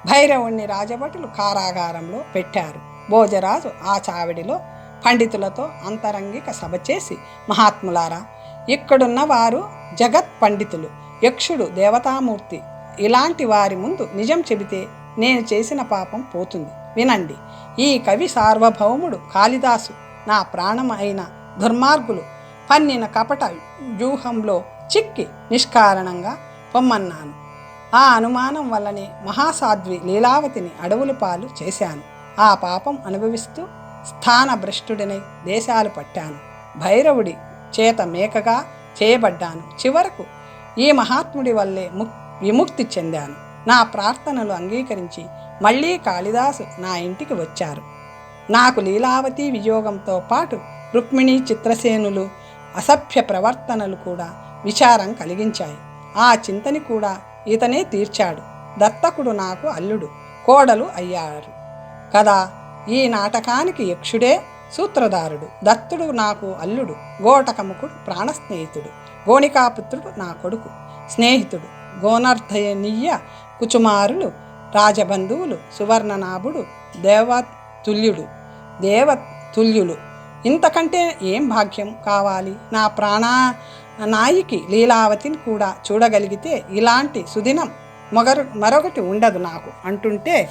భైరవుణ్ణి రాజభటులు కారాగారంలో పెట్టారు. భోజరాజు ఆ చావిడిలో పండితులతో అంతరంగిక సభ చేసి, మహాత్ములారా, ఇక్కడున్న వారు జగత్ పండితులు, యక్షుడు దేవతామూర్తి, ఇలాంటి వారి ముందు నిజం చెబితే నేను చేసిన పాపం పోతుంది. వినండి. ఈ కవి సార్వభౌముడు కాళిదాసు నా ప్రాణం అయిన దుర్మార్గులు పన్నిన కపట వ్యూహంలో చిక్కి నిష్కారణంగా పొమ్మన్నాను. ఆ అనుమానం వల్లనే మహాసాధ్వి లీలావతిని అడవుల పాలు చేశాను. ఆ పాపం అనుభవిస్తూ స్థానభ్రష్టుడినై దేశాలు పట్టాను. భైరవుడి చేత మేకగా చేయబడ్డాను. చివరకు ఈ మహాత్ముడి వల్లే విముక్తి చెందాను. నా ప్రార్థనలు అంగీకరించి మళ్ళీ కాళిదాసు నా ఇంటికి వచ్చారు. నాకు లీలావతి వియోగంతో పాటు రుక్మిణి చిత్రసేనులు అసభ్య ప్రవర్తనలు కూడా విచారం కలిగించాయి. ఆ చింతని కూడా ఇతనే తీర్చాడు. దత్తకుడు నాకు అల్లుడు, కోడలు అయ్యారు కదా. ఈ నాటకానికి యక్షుడే సూత్రధారుడు. దత్తుడు నాకు అల్లుడు, గోటకముకుడు ప్రాణస్నేహితుడు, గోణికాపుత్రుడు నా కొడుకు స్నేహితుడు, గోనర్ధయనీయ కుచుమారులు రాజబంధువులు, సువర్ణనాభుడు దేవతుల్యులు. ఇంతకంటే ఏం భాగ్యం కావాలి? నా నాయికి లీలావతిని కూడా చూడగలిగితే ఇలాంటి సుదినం మరొకటి ఉండదు నాకు అంటుంటే,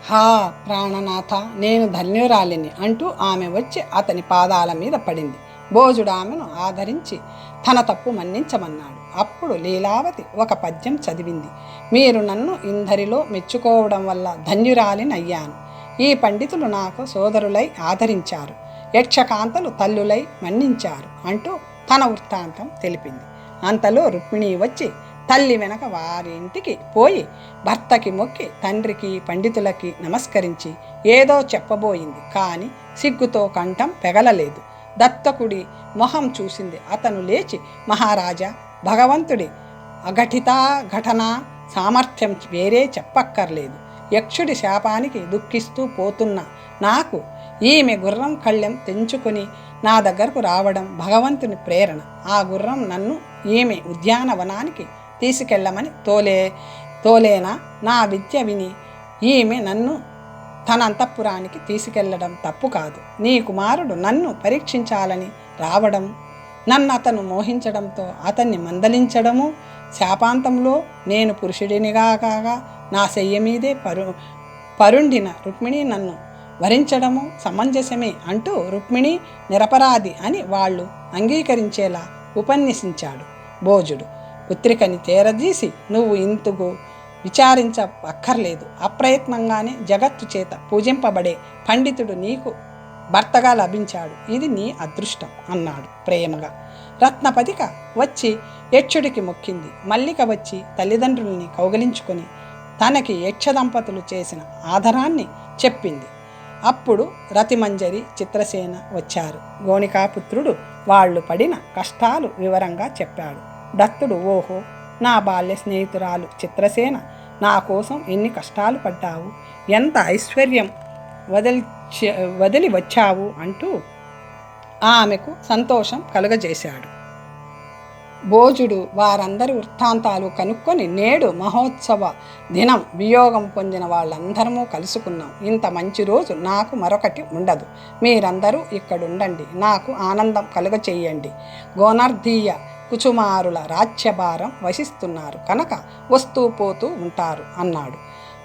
హా ప్రాణనాథ, నేను ధన్యురాలిని అంటూ ఆమె వచ్చి అతని పాదాల మీద పడింది. భోజుడు ఆమెను ఆదరించి తన తప్పు మన్నించమన్నాడు. అప్పుడు లీలావతి ఒక పద్యం చదివింది. మీరు నన్ను ఇందరిలో మెచ్చుకోవడం వల్ల ధన్యురాలిని అయ్యాను. ఈ పండితులు నాకు సోదరులై ఆదరించారు, యక్షకాంతలు తల్లులై మన్నించారు అంటూ తన వృత్తాంతం తెలిపింది. అంతలో రుక్మిణి వచ్చి తల్లి వెనక వారి ఇంటికి పోయి భర్తకి మొక్కి తండ్రికి పండితులకి నమస్కరించి ఏదో చెప్పబోయింది. కానీ సిగ్గుతో కంఠం పెగలలేదు. దత్తకుడి మొహం చూసింది. అతను లేచి, మహారాజా, భగవంతుడి అఘటితా ఘటన సామర్థ్యం వేరే చెప్పక్కర్లేదు. యక్షుడి శాపానికి దుఃఖిస్తూ పోతున్న నాకు ఈమె గుర్రం కళ్ళెం తెంచుకొని నా దగ్గరకు రావడం భగవంతుని ప్రేరణ. ఆ గుర్రం నన్ను ఈమె ఉద్యానవనానికి తీసుకెళ్ళమని తోలేనా? నా విద్య విని ఈమె నన్ను తన అంతఃపురానికి తీసుకెళ్లడం తప్పు కాదు. నీ కుమారుడు నన్ను పరీక్షించాలని రావడం, నన్ను అతను మోహించడంతో అతన్ని మందలించడము, శాపాంతంలో నేను పురుషుడినిగా కాగా నా శయ్య మీదే పరుండిన రుక్మిణి నన్ను వరించడము సమంజసమే అంటూ రుక్మిణి నిరపరాధి అని వాళ్ళు అంగీకరించేలా ఉపన్యసించాడు భోజుడు. పుత్రికని తేరదీసి, నువ్వు ఇంతుకు విచారించక్కర్లేదు. అప్రయత్నంగానే జగత్తు చేత పూజింపబడే పండితుడు నీకు భర్తగా లభించాడు. ఇది నీ అదృష్టం అన్నాడు ప్రేమగా. రత్నపదిక వచ్చి యక్షుడికి మొక్కింది. మల్లిక వచ్చి తల్లిదండ్రుల్ని కౌగలించుకొని తనకి యక్ష దంపతులు చేసిన ఆదరాన్ని చెప్పింది. అప్పుడు రతిమంజరి, చిత్రసేన వచ్చారు. గోణికాపుత్రుడు వాళ్ళు పడిన కష్టాలు వివరంగా చెప్పాడు. దత్తుడు, ఓహో, నా బాల్య స్నేహితురాలు చిత్రసేన, నా కోసం ఎన్ని కష్టాలు పడ్డావు, ఎంత ఐశ్వర్యం వదిలి వచ్చావు అంటూ ఆమెకు సంతోషం కలుగజేశాడు. భోజుడు వారందరి వృత్తాంతాలు కనుక్కొని, నేడు మహోత్సవ దినం, వియోగం పొందిన వాళ్ళందరము కలుసుకున్నాం. ఇంత మంచి రోజు నాకు మరొకటి ఉండదు. మీరందరూ ఇక్కడుండండి, నాకు ఆనందం కలుగచేయండి. గోనర్ధీయ కుచుమారుల రాజ్యభారం వహిస్తున్నారు కనుక వస్తూ పోతూ ఉంటారు అన్నాడు.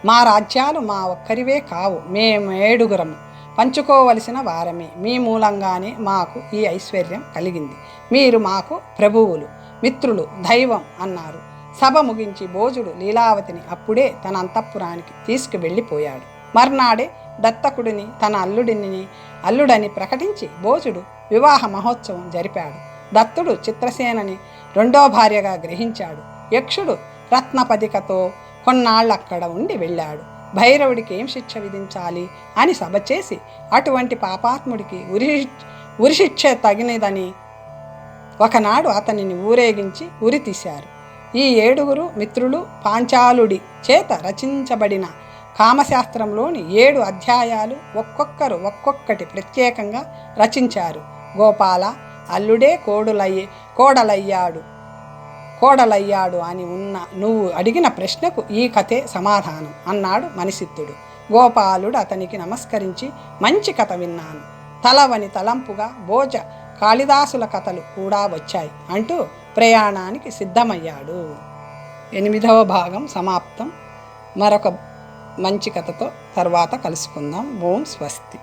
మా రాజ్యాలు మా ఒక్కరివే కావు, మేమేడుగురము పంచుకోవలసిన వారమే. మీ మూలంగానే మాకు ఈ ఐశ్వర్యం కలిగింది. మీరు మాకు ప్రభువులు, మిత్రులు, దైవం అన్నారు. సభ ముగించి భోజుడు లీలావతిని అప్పుడే తన అంతఃపురానికి తీసుకువెళ్ళిపోయాడు. మర్నాడే దత్తకుడిని తన అల్లుడని ప్రకటించి భోజుడు వివాహ మహోత్సవం జరిపాడు. దత్తుడు చిత్రసేనని రెండో భార్యగా గ్రహించాడు. యక్షుడు రత్నపదికతో కొన్నాళ్ళక్కడ ఉండి వెళ్ళాడు. భైరవుడికి ఏం శిక్ష విధించాలి అని సభ చేసి అటువంటి పాపాత్ముడికి ఉరిశిక్ష తగినదని ఒకనాడు అతనిని ఊరేగించి ఉరి తీశారు. ఈ 7 మిత్రులు పాంచాలుడి చేత రచించబడిన కామశాస్త్రంలోని 7 అధ్యాయాలు ఒక్కొక్కరు ఒక్కొక్కటి ప్రత్యేకంగా రచించారు. గోపాల, అల్లుడే కోడలయ్యాడు అని ఉన్న నువ్వు అడిగిన ప్రశ్నకు ఈ కథే సమాధానం అన్నాడు మణిసిద్ధుడు. గోపాలుడు అతనికి నమస్కరించి, మంచి కథ విన్నాను. తలవని తలంపుగా భోజ కాళిదాసుల కథలు కూడా వచ్చాయి అంటూ ప్రయాణానికి సిద్ధమయ్యాడు. 8వ భాగం సమాప్తం. మరొక మంచి కథతో తర్వాత కలుసుకుందాం. ఓం స్వస్తి.